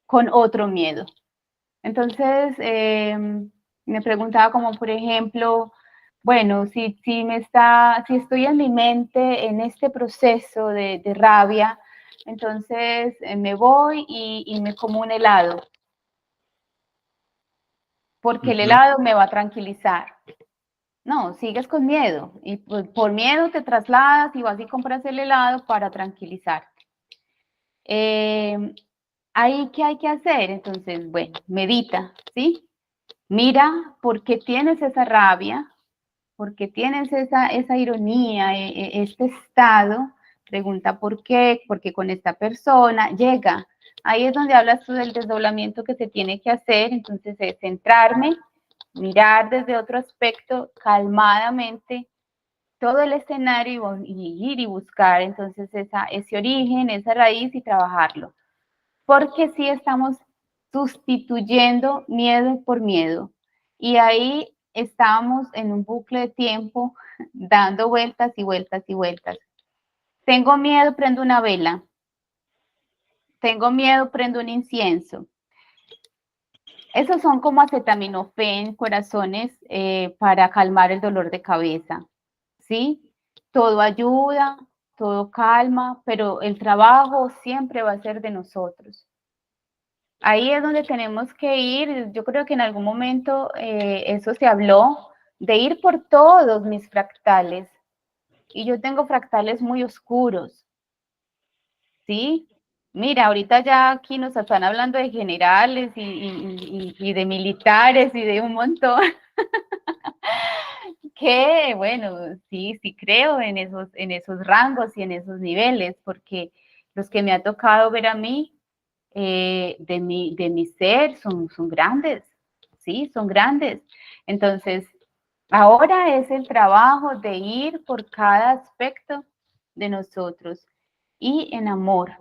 con otro miedo. Entonces, me preguntaba como, por ejemplo, bueno, si estoy en mi mente en este proceso de rabia, entonces me voy y me como un helado, porque el helado me va a tranquilizar. No, sigues con miedo y por miedo te trasladas y vas y compras el helado para tranquilizarte. ¿Ahí qué hay que hacer? Entonces, bueno, medita, ¿sí? Mira por qué tienes esa rabia, por qué tienes esa ironía, este estado. Pregunta por qué, porque con esta persona llega. Ahí es donde hablas tú del desdoblamiento que se tiene que hacer. Entonces, es centrarme, mirar desde otro aspecto calmadamente todo el escenario y ir y buscar entonces ese origen, esa raíz y trabajarlo. Porque sí estamos sustituyendo miedo por miedo. Y ahí estamos en un bucle de tiempo dando vueltas y vueltas y vueltas. Tengo miedo, prendo una vela. Tengo miedo, prendo un incienso. Esos son como acetaminofén, corazones, para calmar el dolor de cabeza, ¿sí? Todo ayuda, todo calma, pero el trabajo siempre va a ser de nosotros. Ahí es donde tenemos que ir. Yo creo que en algún momento eso se habló, de ir por todos mis fractales. Y yo tengo fractales muy oscuros, ¿sí? Mira, ahorita ya aquí nos están hablando de generales y de militares y de un montón. Que, bueno, sí creo en esos rangos y en esos niveles, porque los que me ha tocado ver a mí, de mi ser, son grandes, ¿sí? Son grandes. Entonces, ahora es el trabajo de ir por cada aspecto de nosotros y en amor,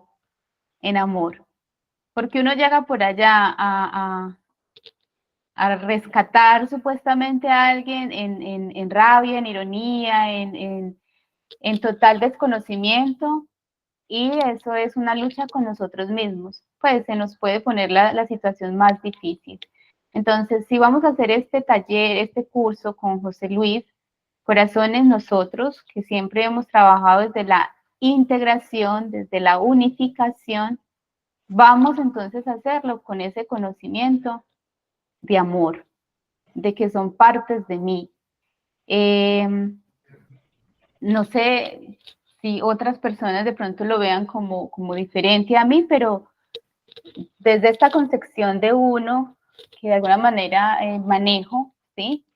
porque uno llega por allá a rescatar supuestamente a alguien en rabia, en ironía, en total desconocimiento, y eso es una lucha con nosotros mismos, pues se nos puede poner la situación más difícil. Entonces, si vamos a hacer este taller, este curso con José Luis, Corazones Nosotros, que siempre hemos trabajado desde la integración, desde la unificación, vamos entonces a hacerlo con ese conocimiento de amor, de que son partes de mí. No sé si otras personas de pronto lo vean como diferente a mí, pero desde esta concepción de uno, que de alguna manera manejo, ¿sí?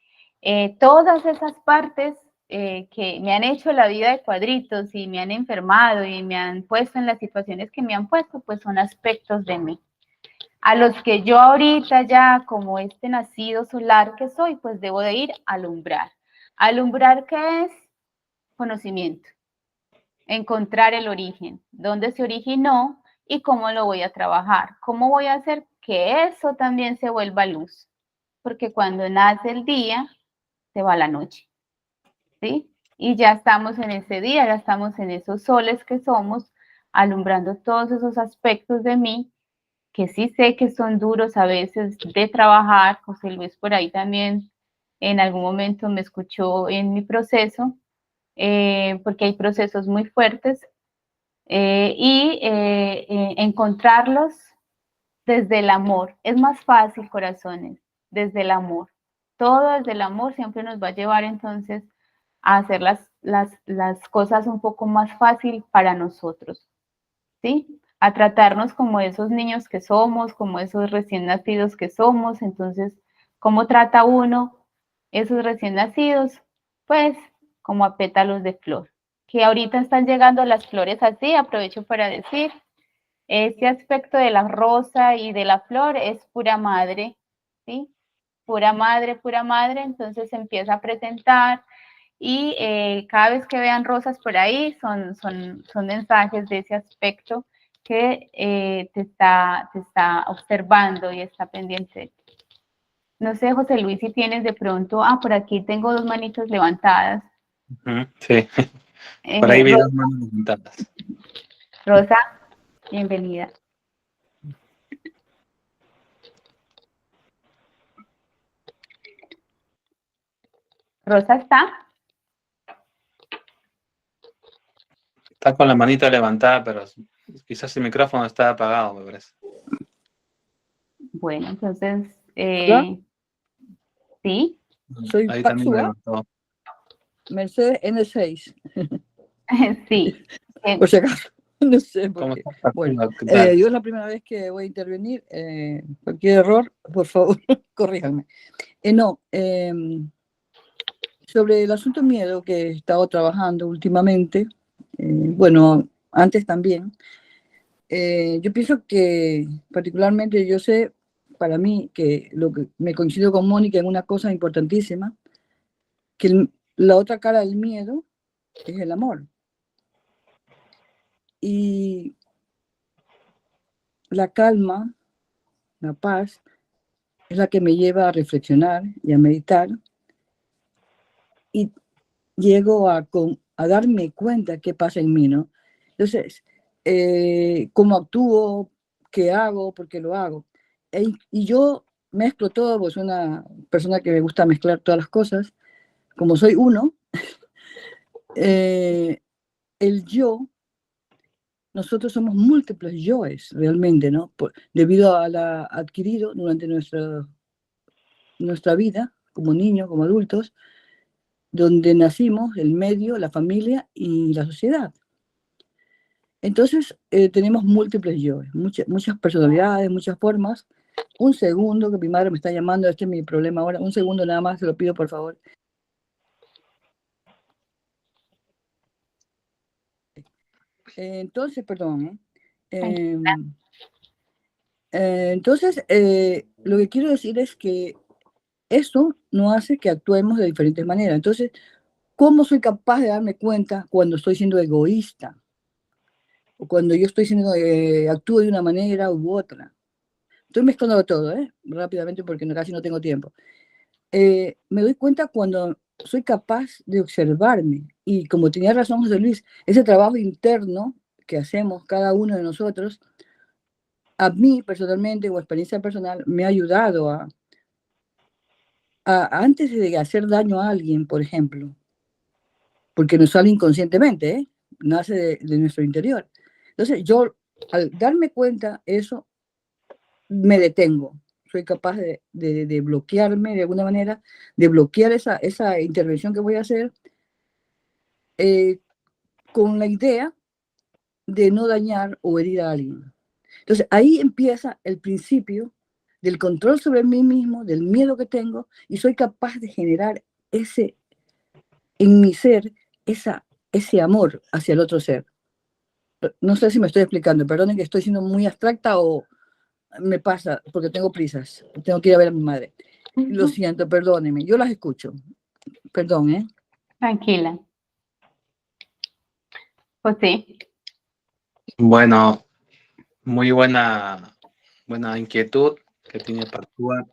Todas esas partes que me han hecho la vida de cuadritos y me han enfermado y me han puesto en las situaciones que me han puesto, pues son aspectos de mí. A los que yo ahorita ya, como este nacido solar que soy, pues debo de ir a alumbrar. ¿Alumbrar qué es? Conocimiento. Encontrar el origen, dónde se originó y cómo lo voy a trabajar. ¿Cómo voy a hacer que eso también se vuelva luz? Porque cuando nace el día, se va la noche, ¿sí? Y ya estamos en ese día, ya estamos en esos soles que somos, alumbrando todos esos aspectos de mí, que sí sé que son duros a veces de trabajar. José Luis por ahí también en algún momento me escuchó en mi proceso, porque hay procesos muy fuertes, encontrarlos desde el amor. Es más fácil, corazones, desde el amor. Todo desde el amor siempre nos va a llevar entonces a hacer las cosas un poco más fácil para nosotros, ¿sí? A tratarnos como esos niños que somos, como esos recién nacidos que somos. Entonces, ¿cómo trata uno esos recién nacidos? Pues como a pétalos de flor. que ahorita están llegando las flores así, aprovecho para decir, este aspecto de la rosa y de la flor es pura madre, ¿sí? Pura madre, entonces se empieza a presentar y cada vez que vean rosas por ahí son mensajes de ese aspecto que te está observando y está pendiente. No sé, José Luis, si tienes de pronto, por aquí tengo 2 manitos levantadas. Sí, por ahí vi Rosa, 2 manos levantadas. Rosa, bienvenida. ¿Rosa está? Está con la manita levantada, pero quizás el micrófono está apagado, me parece. Bueno, entonces, ¿Hola? ¿sí? Soy Ahí también Paxua, levantó. Mercedes N6, Sí. por si acaso. No sé por ¿Cómo qué. estás? Bueno, ¿Qué tal? yo es la primera vez que voy a intervenir. Cualquier error, por favor, corríjanme. No, sobre el asunto miedo que he estado trabajando últimamente, bueno, antes también, yo pienso que particularmente yo sé, para mí, que lo que me coincido con Mónica en una cosa importantísima, que la otra cara del miedo es el amor. Y la calma, la paz, es la que me lleva a reflexionar y a meditar, y llego a darme cuenta qué pasa en mí, ¿no? Entonces, cómo actúo, qué hago, por qué lo hago. Y yo mezclo todo, pues una persona que me gusta mezclar todas las cosas, como soy uno, el yo, nosotros somos múltiples yoes realmente, ¿no? Debido a la adquirido durante nuestra vida, como niños, como adultos, donde nacimos, el medio, la familia y la sociedad. Entonces, tenemos múltiples yoes, muchas personalidades, muchas formas. Un segundo, que mi madre me está llamando, este es mi problema ahora. Un segundo nada más, se lo pido por favor. Entonces, perdón. Entonces, lo que quiero decir es que eso no hace que actuemos de diferentes maneras. Entonces, ¿cómo soy capaz de darme cuenta cuando estoy siendo egoísta? O cuando yo estoy siendo, actúo de una manera u otra. Estoy mezclando todo, rápidamente porque casi no tengo tiempo. Me doy cuenta cuando soy capaz de observarme. Y como tenía razón José Luis, ese trabajo interno que hacemos cada uno de nosotros, a mí personalmente o experiencia personal, me ha ayudado antes de hacer daño a alguien, por ejemplo, porque nos sale inconscientemente, nace de nuestro interior. Entonces yo, al darme cuenta eso, me detengo. Soy capaz de bloquearme de alguna manera, de bloquear esa intervención que voy a hacer, con la idea de no dañar o herir a alguien. Entonces ahí empieza el principio del control sobre mí mismo, del miedo que tengo, y soy capaz de generar en mi ser ese amor hacia el otro ser. No sé si me estoy explicando, perdonen que estoy siendo muy abstracta o me pasa porque tengo prisas, tengo que ir a ver a mi madre. Lo siento, perdónenme, yo las escucho. Perdón, Tranquila. José. Bueno, muy buena inquietud que tiene Paxua.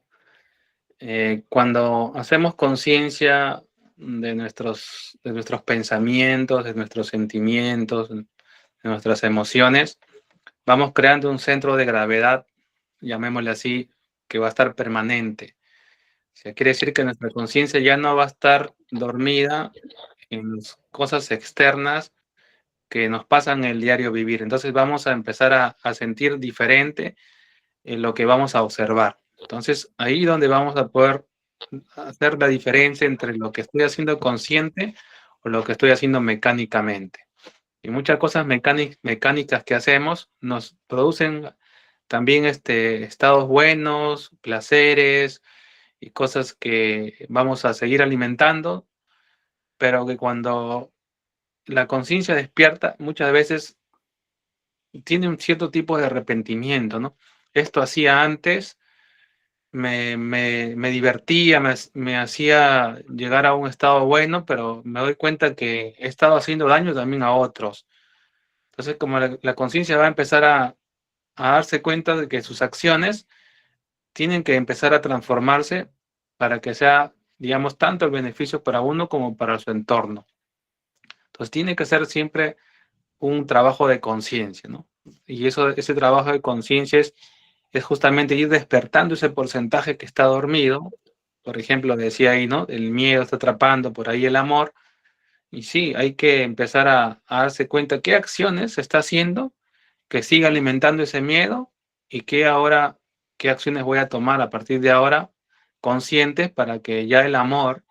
Cuando hacemos conciencia de nuestros pensamientos, de nuestros sentimientos, de nuestras emociones, vamos creando un centro de gravedad, llamémosle así, que va a estar permanente. O sea, quiere decir que nuestra conciencia ya no va a estar dormida en cosas externas que nos pasan el diario vivir. Entonces vamos a empezar a sentir diferente en lo que vamos a observar. Entonces ahí donde vamos a poder hacer la diferencia entre lo que estoy haciendo consciente o lo que estoy haciendo mecánicamente. Y muchas cosas mecánicas que hacemos nos producen también estados buenos, placeres y cosas que vamos a seguir alimentando, pero que cuando la conciencia despierta muchas veces tiene un cierto tipo de arrepentimiento, ¿no? Esto hacía antes, me divertía, me hacía llegar a un estado bueno, pero me doy cuenta que he estado haciendo daño también a otros. Entonces, como la conciencia va a empezar a darse cuenta de que sus acciones tienen que empezar a transformarse para que sea, digamos, tanto el beneficio para uno como para su entorno. Entonces, tiene que ser siempre un trabajo de conciencia, ¿no? Y ese trabajo de conciencia es justamente ir despertando ese porcentaje que está dormido. Por ejemplo, decía ahí, ¿no? El miedo está atrapando por ahí el amor. Y sí, hay que empezar a darse cuenta qué acciones se está haciendo que siga alimentando ese miedo y qué acciones voy a tomar a partir de ahora conscientes para que ya el amor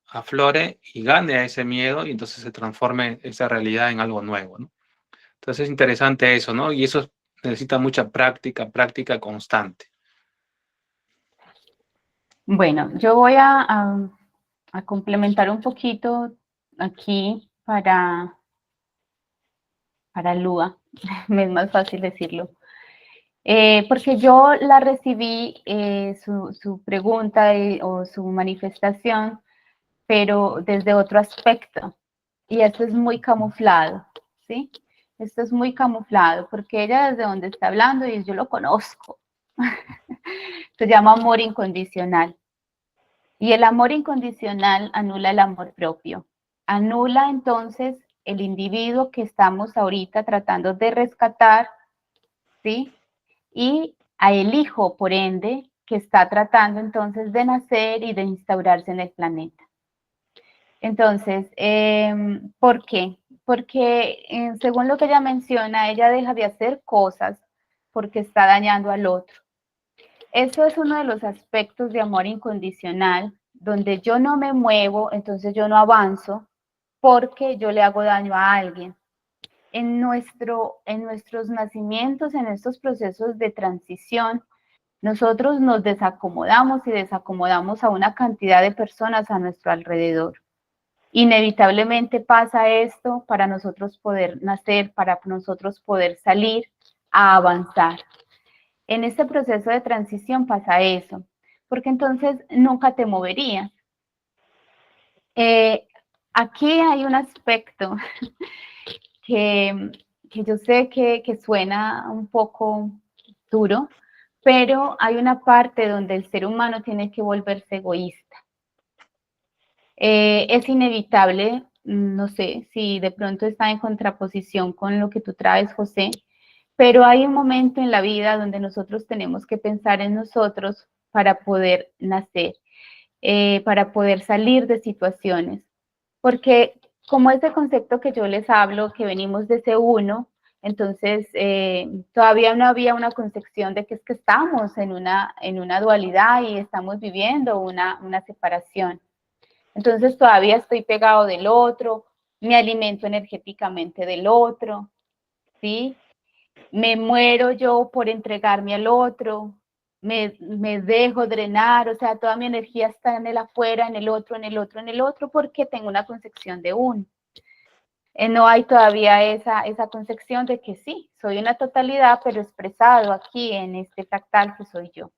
aflore y gane a ese miedo y entonces se transforme esa realidad en algo nuevo, ¿no? Entonces es interesante eso, ¿no? Y eso necesita mucha práctica constante. Bueno, yo voy a complementar un poquito aquí para Lua, me es más fácil decirlo. Porque yo la recibí, su pregunta o su manifestación, pero desde otro aspecto. Y esto es muy camuflado, ¿sí? Esto es muy camuflado, porque ella desde donde está hablando, y yo lo conozco, se llama amor incondicional. Y el amor incondicional anula el amor propio. Anula entonces el individuo que estamos ahorita tratando de rescatar, ¿sí? Y a el hijo, por ende, que está tratando entonces de nacer y de instaurarse en el planeta. Entonces, ¿por qué? Porque según lo que ella menciona, ella deja de hacer cosas porque está dañando al otro. Eso es uno de los aspectos de amor incondicional, donde yo no me muevo, entonces yo no avanzo porque yo le hago daño a alguien. En nuestros nacimientos, en estos procesos de transición, nosotros nos desacomodamos y desacomodamos a una cantidad de personas a nuestro alrededor. Inevitablemente pasa esto para nosotros poder nacer, para nosotros poder salir a avanzar. En este proceso de transición pasa eso, porque entonces nunca te moverías. Aquí hay un aspecto que yo sé que suena un poco duro, pero hay una parte donde el ser humano tiene que volverse egoísta. Es inevitable, no sé si de pronto está en contraposición con lo que tú traes, José, pero hay un momento en la vida donde nosotros tenemos que pensar en nosotros para poder nacer, para poder salir de situaciones, porque como ese concepto que yo les hablo, que venimos de ese uno, entonces todavía no había una concepción de que es que estamos en una dualidad y estamos viviendo una separación. Entonces todavía estoy pegado del otro, me alimento energéticamente del otro, ¿sí? Me muero yo por entregarme al otro, me dejo drenar, o sea, toda mi energía está en el afuera, en el otro, en el otro, en el otro, porque tengo una concepción de uno. No hay todavía esa concepción de que sí, soy una totalidad, pero expresado aquí en este fractal que soy yo.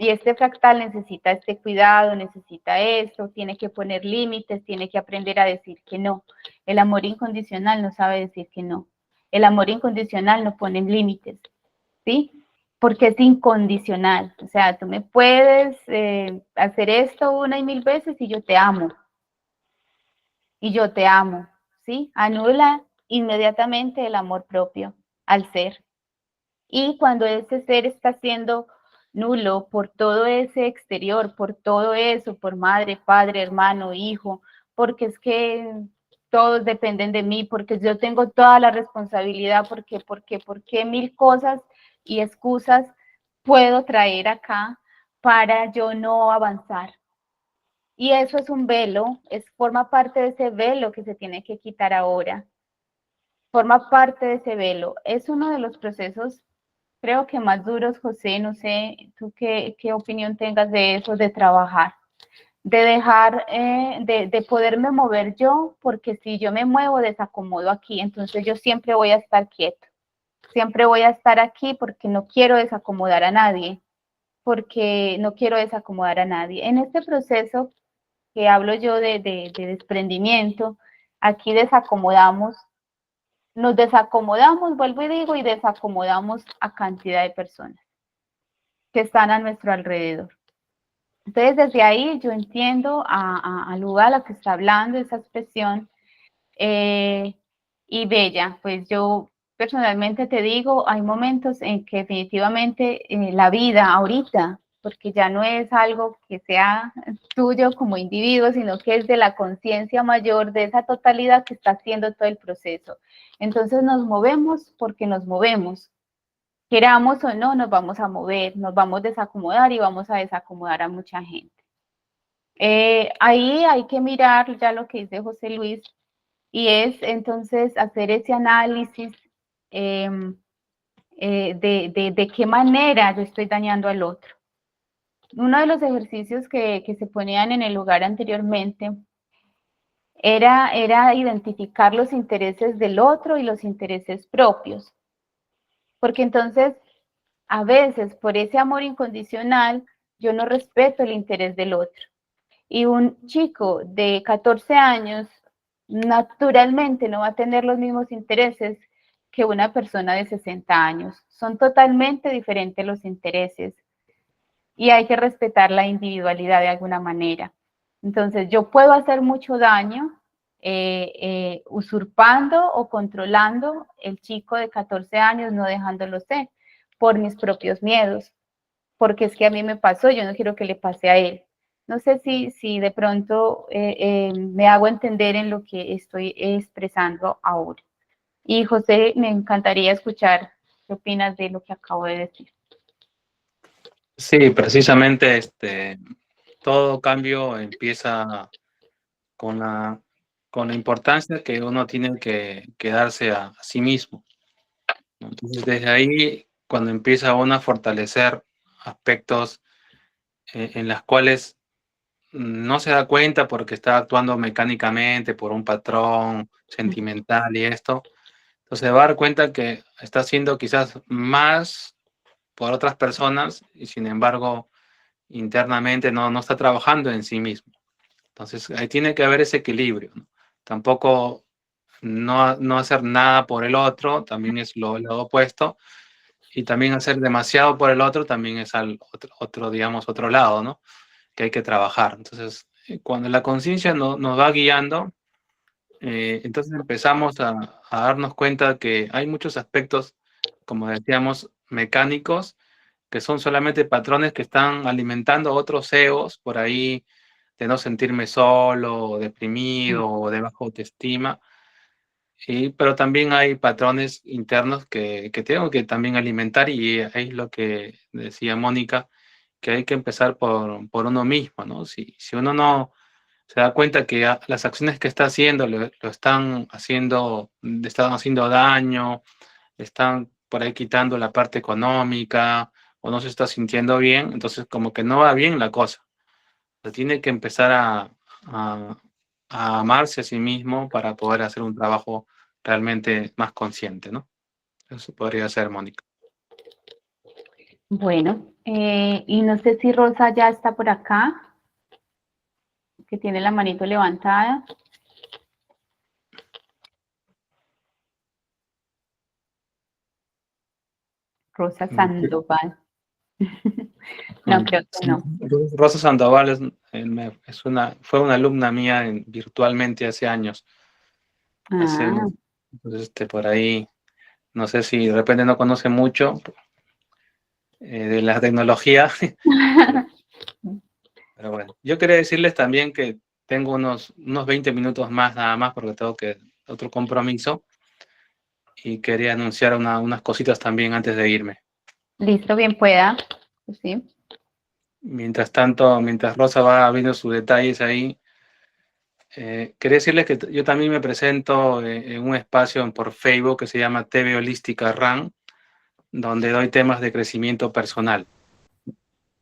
Y este fractal necesita este cuidado, necesita esto, tiene que poner límites, tiene que aprender a decir que no. El amor incondicional no sabe decir que no. El amor incondicional no pone límites, ¿sí? Porque es incondicional. O sea, tú me puedes hacer esto una y mil veces y yo te amo. Y yo te amo, ¿sí? Anula inmediatamente el amor propio al ser. Y cuando ese ser está siendo nulo por todo ese exterior, por todo eso, por madre, padre, hermano, hijo, porque es que todos dependen de mí, porque yo tengo toda la responsabilidad, porque mil cosas y excusas puedo traer acá para yo no avanzar. Y eso es un velo, forma parte de ese velo que se tiene que quitar ahora. Forma parte de ese velo. Es uno de los procesos, creo que más duros, José, no sé, tú qué opinión tengas de eso, de trabajar dejar, de poderme mover yo, porque si yo me muevo, desacomodo aquí, entonces yo siempre voy a estar quieto, siempre voy a estar aquí porque no quiero desacomodar a nadie, porque no quiero desacomodar a nadie. En este proceso que hablo yo de desprendimiento, aquí desacomodamos, nos desacomodamos, vuelvo y digo, y desacomodamos a cantidad de personas que están a nuestro alrededor. Entonces, desde ahí yo entiendo a Luga, a la que está hablando, esa expresión, y Bella, pues yo personalmente te digo, hay momentos en que definitivamente la vida ahorita, porque ya no es algo que sea tuyo como individuo, sino que es de la conciencia mayor, de esa totalidad que está haciendo todo el proceso. Entonces nos movemos porque nos movemos. Queramos o no, nos vamos a mover, nos vamos a desacomodar y vamos a desacomodar a mucha gente. Ahí hay que mirar ya lo que dice José Luis, y es entonces hacer ese análisis de qué manera yo estoy dañando al otro. Uno de los ejercicios que se ponían en el lugar anteriormente era identificar los intereses del otro y los intereses propios. Porque entonces, a veces, por ese amor incondicional, yo no respeto el interés del otro. Y un chico de 14 años naturalmente no va a tener los mismos intereses que una persona de 60 años. Son totalmente diferentes los intereses y hay que respetar la individualidad de alguna manera. Entonces, yo puedo hacer mucho daño usurpando o controlando el chico de 14 años, no dejándolo ser, por mis propios miedos, porque es que a mí me pasó, yo no quiero que le pase a él. No sé si de pronto me hago entender en lo que estoy expresando ahora. Y José, me encantaría escuchar qué opinas de lo que acabo de decir. Sí, precisamente todo cambio empieza con la importancia que uno tiene que darse a sí mismo. Entonces, desde ahí, cuando empieza uno a fortalecer aspectos en los cuales no se da cuenta porque está actuando mecánicamente por un patrón sentimental y esto, entonces se va a dar cuenta que está haciendo quizás más por otras personas y sin embargo internamente no está trabajando en sí mismo. Entonces ahí tiene que haber ese equilibrio, ¿no? Tampoco no hacer nada por el otro, también es lo opuesto, y también hacer demasiado por el otro también es digamos, otro lado, ¿no? Que hay que trabajar. Entonces, cuando la conciencia nos va guiando, entonces empezamos a darnos cuenta que hay muchos aspectos, como decíamos, mecánicos, que son solamente patrones que están alimentando otros egos por ahí, de no sentirme solo, o deprimido, o de baja autoestima. Pero también hay patrones internos que tengo que también alimentar, y ahí es lo que decía Mónica, que hay que empezar por uno mismo, ¿no? Si uno no se da cuenta que las acciones que está haciendo lo están haciendo, le están haciendo daño, están por ahí quitando la parte económica, o no se está sintiendo bien, entonces como que no va bien la cosa. Se tiene que empezar a amarse a sí mismo para poder hacer un trabajo realmente más consciente, ¿no? Eso podría ser, Mónica. Bueno, y no sé si Rosa ya está por acá, que tiene la manito levantada. Rosa Sandoval. No, creo que no. Rosa Sandoval fue una alumna mía virtualmente hace años. Entonces, por ahí, no sé si de repente no conoce mucho de la tecnología. Pero bueno, yo quería decirles también que tengo unos 20 minutos más nada más porque tengo otro compromiso, y quería anunciar unas cositas también antes de irme. Listo, bien pueda. Sí. Mientras tanto, mientras Rosa va viendo sus detalles ahí, quería decirles que yo también me presento en un espacio por Facebook que se llama TV Holística RAN, donde doy temas de crecimiento personal,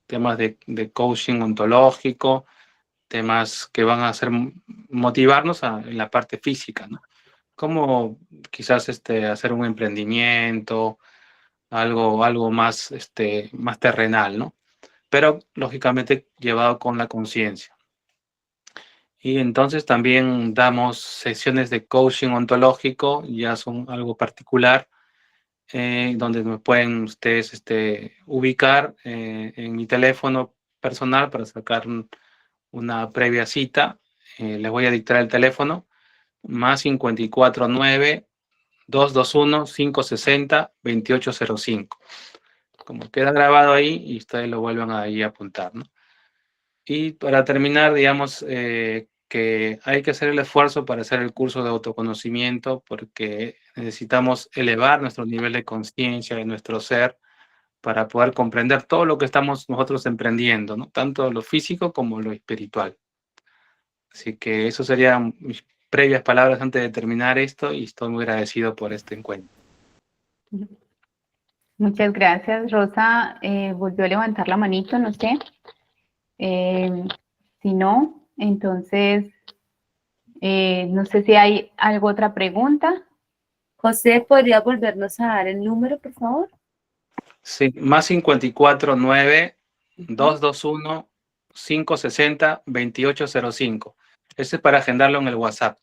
temas de coaching ontológico, temas que van a hacer motivarnos en la parte física, ¿no? Como quizás hacer un emprendimiento, algo más, más terrenal, ¿no? Pero lógicamente llevado con la conciencia. Y entonces también damos sesiones de coaching ontológico, ya son algo particular, donde me pueden ustedes ubicar en mi teléfono personal para sacar una previa cita. Les voy a dictar el teléfono, más 549-221-560-2805. Como queda grabado ahí y ustedes lo vuelvan ahí a apuntar, ¿no? Y para terminar, digamos que hay que hacer el esfuerzo para hacer el curso de autoconocimiento porque necesitamos elevar nuestro nivel de conciencia de nuestro ser para poder comprender todo lo que estamos nosotros emprendiendo, ¿no? Tanto lo físico como lo espiritual. Así que eso serían mis previas palabras antes de terminar esto y estoy muy agradecido por este encuentro. Muchas gracias. Rosa volvió a levantar la manito, no sé. Si no, entonces, no sé si hay alguna otra pregunta. José, ¿podría volvernos a dar el número, por favor? Sí, más 549-221-560-2805. Ese es para agendarlo en el WhatsApp.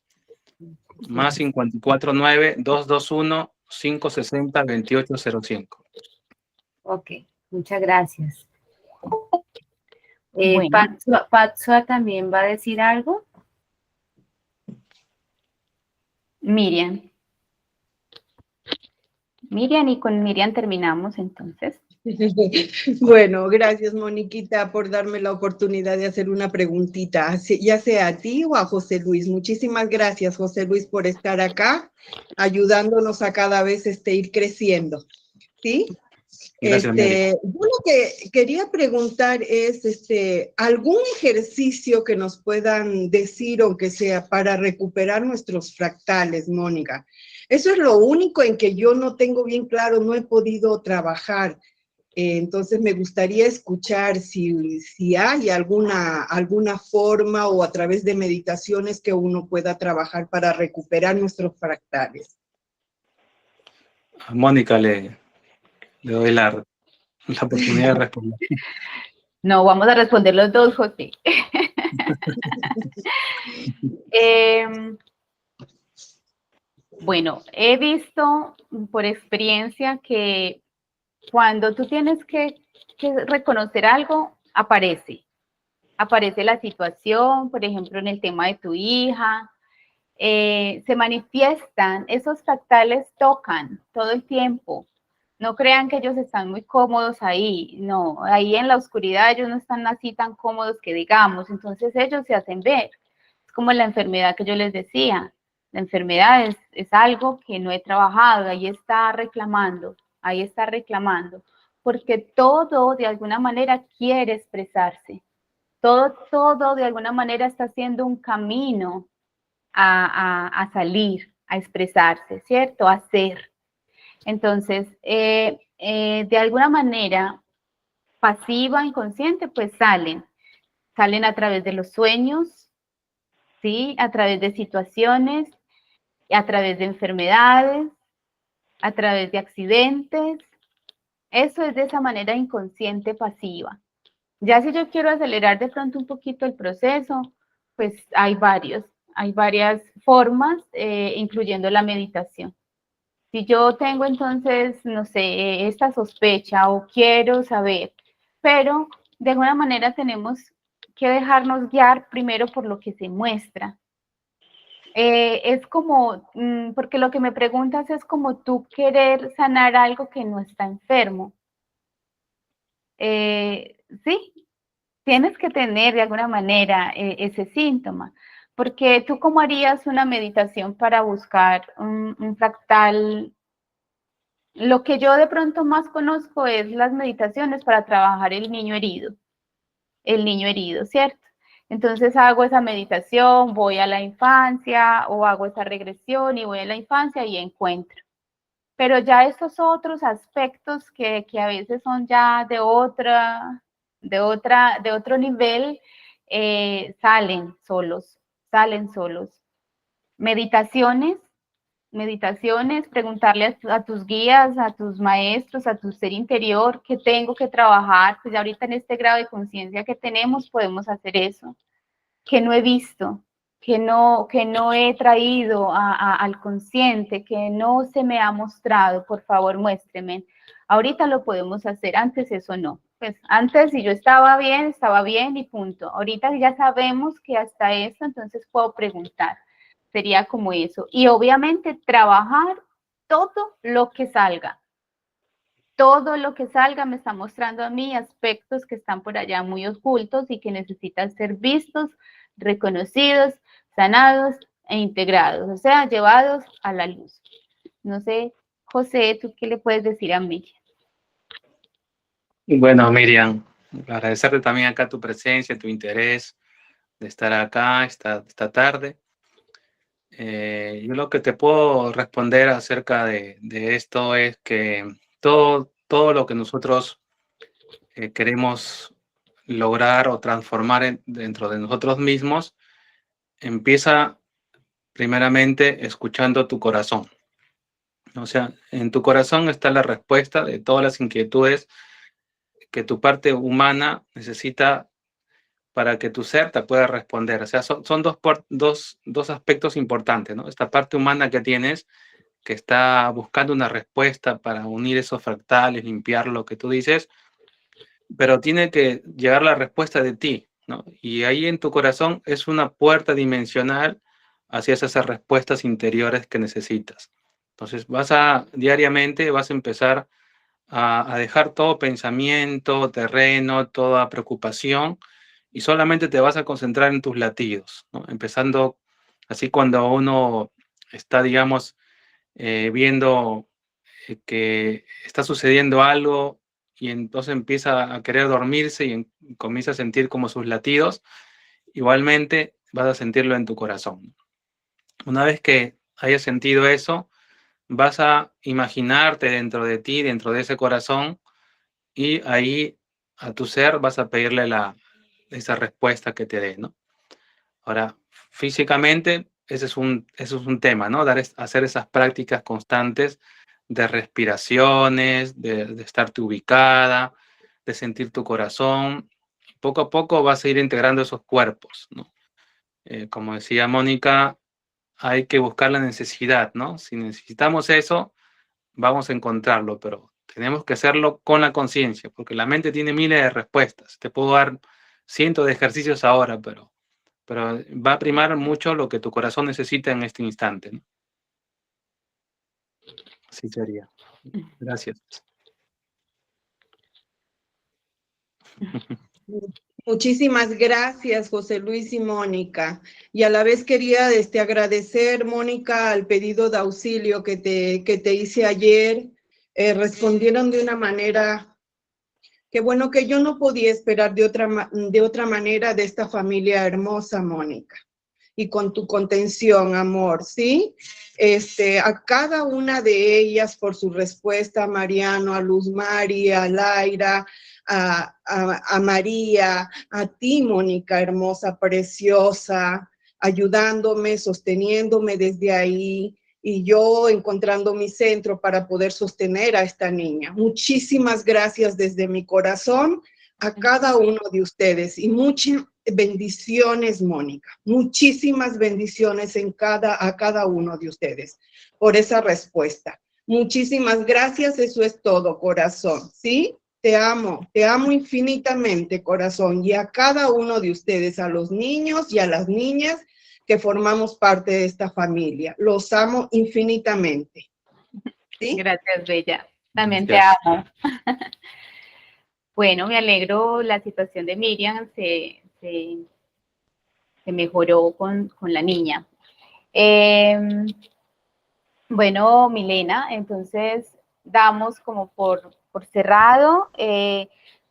Más 549-221-560-2805. Ok, muchas gracias. Bueno. Patsua también va a decir algo. Miriam, y con Miriam terminamos entonces. Bueno, gracias, Moniquita, por darme la oportunidad de hacer una preguntita, ya sea a ti o a José Luis. Muchísimas gracias, José Luis, por estar acá, ayudándonos a cada vez ir creciendo, ¿sí? Gracias, Yo lo que quería preguntar es, ¿algún ejercicio que nos puedan decir, aunque sea para recuperar nuestros fractales, Mónica? Eso es lo único en que yo no tengo bien claro, no he podido trabajar. Entonces me gustaría escuchar si hay alguna forma o a través de meditaciones que uno pueda trabajar para recuperar nuestros fractales. A Mónica le doy la oportunidad de responder. No, vamos a responder los dos, José. Bueno, he visto por experiencia que cuando tú tienes que reconocer algo, aparece la situación, por ejemplo, en el tema de tu hija, se manifiestan, esos fractales tocan todo el tiempo. No crean que ellos están muy cómodos ahí, no, ahí en la oscuridad ellos no están así tan cómodos que digamos, entonces ellos se hacen ver. Es como la enfermedad que yo les decía, la enfermedad es algo que no he trabajado, ahí está reclamando, porque todo de alguna manera quiere expresarse, todo de alguna manera está haciendo un camino a salir, a expresarse, ¿cierto? A ser. Entonces, de alguna manera, pasiva, inconsciente, pues salen a través de los sueños, ¿sí? A través de situaciones, a través de enfermedades, a través de accidentes. Eso es de esa manera inconsciente pasiva. Ya si yo quiero acelerar de pronto un poquito el proceso, pues hay varias formas, incluyendo la meditación. Si yo tengo entonces, no sé, esta sospecha o quiero saber, pero de alguna manera tenemos que dejarnos guiar primero por lo que se muestra. Es como, porque lo que me preguntas es como tú querer sanar algo que no está enfermo. Sí, tienes que tener de alguna manera ese síntoma, porque tú cómo harías una meditación para buscar un fractal. Lo que yo de pronto más conozco es las meditaciones para trabajar el niño herido, ¿cierto? Entonces hago esa meditación, voy a la infancia o hago esa regresión y voy a la infancia y encuentro. Pero ya estos otros aspectos que a veces son ya de otro nivel, salen solos. Meditaciones, preguntarle a tus guías, a tus maestros, a tu ser interior, qué tengo que trabajar, pues ya ahorita en este grado de conciencia que tenemos podemos hacer eso, que no he visto, que no he traído al consciente, que no se me ha mostrado, por favor muéstreme. Ahorita lo podemos hacer, antes eso no. Pues antes si yo estaba bien y punto. Ahorita ya sabemos que hasta eso, entonces puedo preguntar. Sería como eso. Y obviamente trabajar todo lo que salga. Todo lo que salga me está mostrando a mí aspectos que están por allá muy ocultos y que necesitan ser vistos, reconocidos, sanados e integrados, o sea, llevados a la luz. No sé, José, ¿tú qué le puedes decir a Miriam? Bueno, Miriam, agradecerte también acá tu presencia, tu interés de estar acá esta tarde. Yo lo que te puedo responder acerca de esto es que todo lo que nosotros queremos lograr o transformar dentro de nosotros mismos empieza primeramente escuchando tu corazón. O sea, en tu corazón está la respuesta de todas las inquietudes que tu parte humana necesita para que tu ser te pueda responder. O sea, son dos aspectos importantes, ¿no? Esta parte humana que tienes, que está buscando una respuesta para unir esos fractales, limpiar lo que tú dices, pero tiene que llegar la respuesta de ti, ¿no? Y ahí en tu corazón es una puerta dimensional hacia esas respuestas interiores que necesitas. Entonces diariamente vas a empezar a dejar todo pensamiento, terreno, toda preocupación, y solamente te vas a concentrar en tus latidos, ¿no? Empezando así cuando uno está, digamos, viendo que está sucediendo algo y entonces empieza a querer dormirse y comienza a sentir como sus latidos, igualmente vas a sentirlo en tu corazón. Una vez que hayas sentido eso, vas a imaginarte dentro de ti, dentro de ese corazón, y ahí a tu ser vas a pedirle esa respuesta que te dé, ¿no? Ahora, físicamente, ese es un tema, ¿no? Hacer esas prácticas constantes de respiraciones, de estarte ubicada, de sentir tu corazón. Poco a poco vas a ir integrando esos cuerpos, ¿no? Como decía Mónica, hay que buscar la necesidad, ¿no? Si necesitamos eso, vamos a encontrarlo, pero tenemos que hacerlo con la conciencia, porque la mente tiene miles de respuestas. Te puedo dar cientos de ejercicios ahora, pero va a primar mucho lo que tu corazón necesita en este instante, ¿no? Así sería. Gracias. Muchísimas gracias, José Luis y Mónica. Y a la vez quería agradecer, Mónica, al pedido de auxilio que te hice ayer. Respondieron de una manera que, bueno, que yo no podía esperar de otra manera de esta familia hermosa, Mónica. Y con tu contención, amor, ¿sí? A cada una de ellas por su respuesta, a Mariano, a Luz María, a Laira, a María, a ti, Mónica, hermosa, preciosa, ayudándome, sosteniéndome desde ahí, y yo encontrando mi centro para poder sostener a esta niña. Muchísimas gracias desde mi corazón a cada uno de ustedes, y muchas bendiciones, Mónica. Muchísimas bendiciones a cada uno de ustedes por esa respuesta. Muchísimas gracias, eso es todo, corazón, ¿sí? Te amo infinitamente, corazón, y a cada uno de ustedes, a los niños y a las niñas que formamos parte de esta familia. Los amo infinitamente. ¿Sí? Gracias, Bella. También Gracias. te amo. Bueno, me alegro, la situación de Miriam se mejoró con la niña. Bueno, Milena, entonces damos como por cerrado.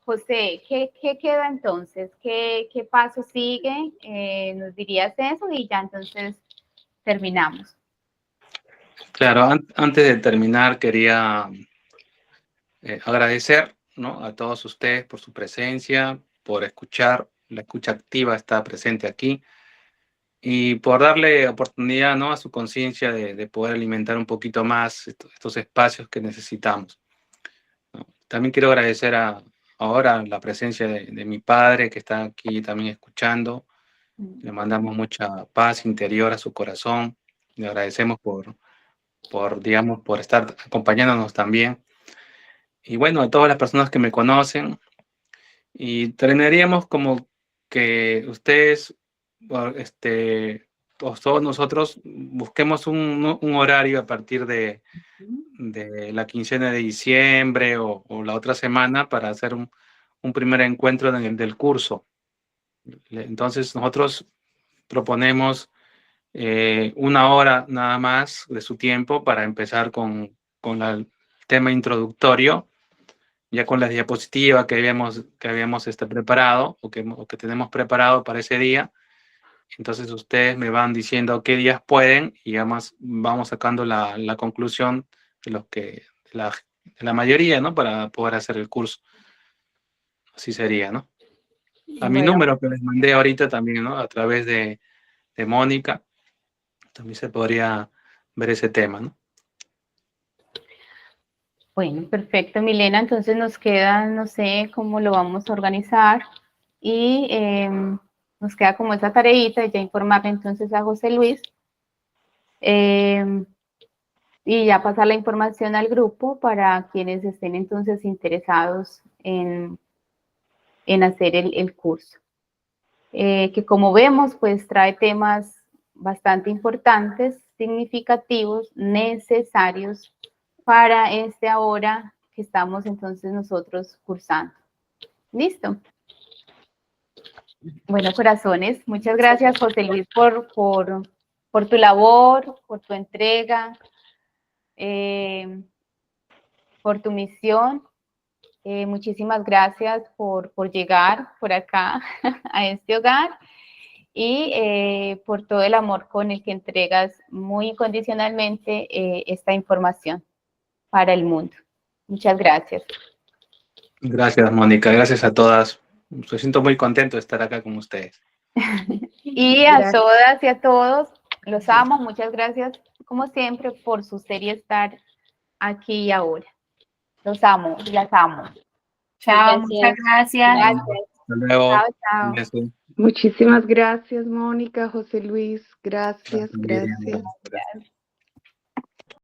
José, ¿qué queda entonces? ¿Qué paso sigue? ¿Nos dirías eso? Y ya entonces terminamos. Claro, antes de terminar quería agradecer, ¿no?, a todos ustedes por su presencia, por escuchar la escucha activa está presente aquí, y por darle oportunidad, ¿no?, a su conciencia de poder alimentar un poquito más estos espacios que necesitamos, ¿no? También quiero agradecer ahora la presencia de mi padre, que está aquí también escuchando. Le mandamos mucha paz interior a su corazón. Le agradecemos digamos, por estar acompañándonos también. Y bueno, a todas las personas que me conocen. Y terminaríamos como que ustedes, o todos nosotros, busquemos un horario a partir de la quincena de diciembre o la otra semana para hacer un primer encuentro del curso. Entonces, nosotros proponemos 1 hora nada más de su tiempo para empezar con el tema introductorio, ya con la diapositiva que habíamos preparado o que tenemos preparado para ese día. Entonces ustedes me van diciendo qué días pueden y además vamos sacando la conclusión de la mayoría, ¿no?, para poder hacer el curso. Así sería, ¿no? A mi Bueno, número que les mandé ahorita también, ¿no?, a través de Mónica, también se podría ver ese tema, ¿no? Bueno, perfecto, Milena. Entonces nos queda, no sé cómo lo vamos a organizar y nos queda como esa tareita de ya informarle entonces a José Luis y ya pasar la información al grupo para quienes estén entonces interesados en hacer el curso. Que como vemos, pues trae temas bastante importantes, significativos, necesarios para ahora que estamos entonces nosotros cursando. ¿Listo? Bueno, corazones, muchas gracias, José Luis, por tu labor, por tu entrega, por tu misión. Muchísimas gracias por llegar por acá a este hogar y por todo el amor con el que entregas muy incondicionalmente esta información para el mundo. Muchas gracias. Gracias, Mónica. Gracias a todas. Me siento muy contento de estar acá con ustedes. Y a gracias. todas y a todos, los amo. Muchas gracias, como siempre, por su ser y estar aquí y ahora. Los amo, las amo. Chao, muchas gracias. Gracias. Hasta luego. Chao, chao. Gracias. Muchísimas gracias, Mónica, José Luis. Gracias, Miriam. gracias. Gracias.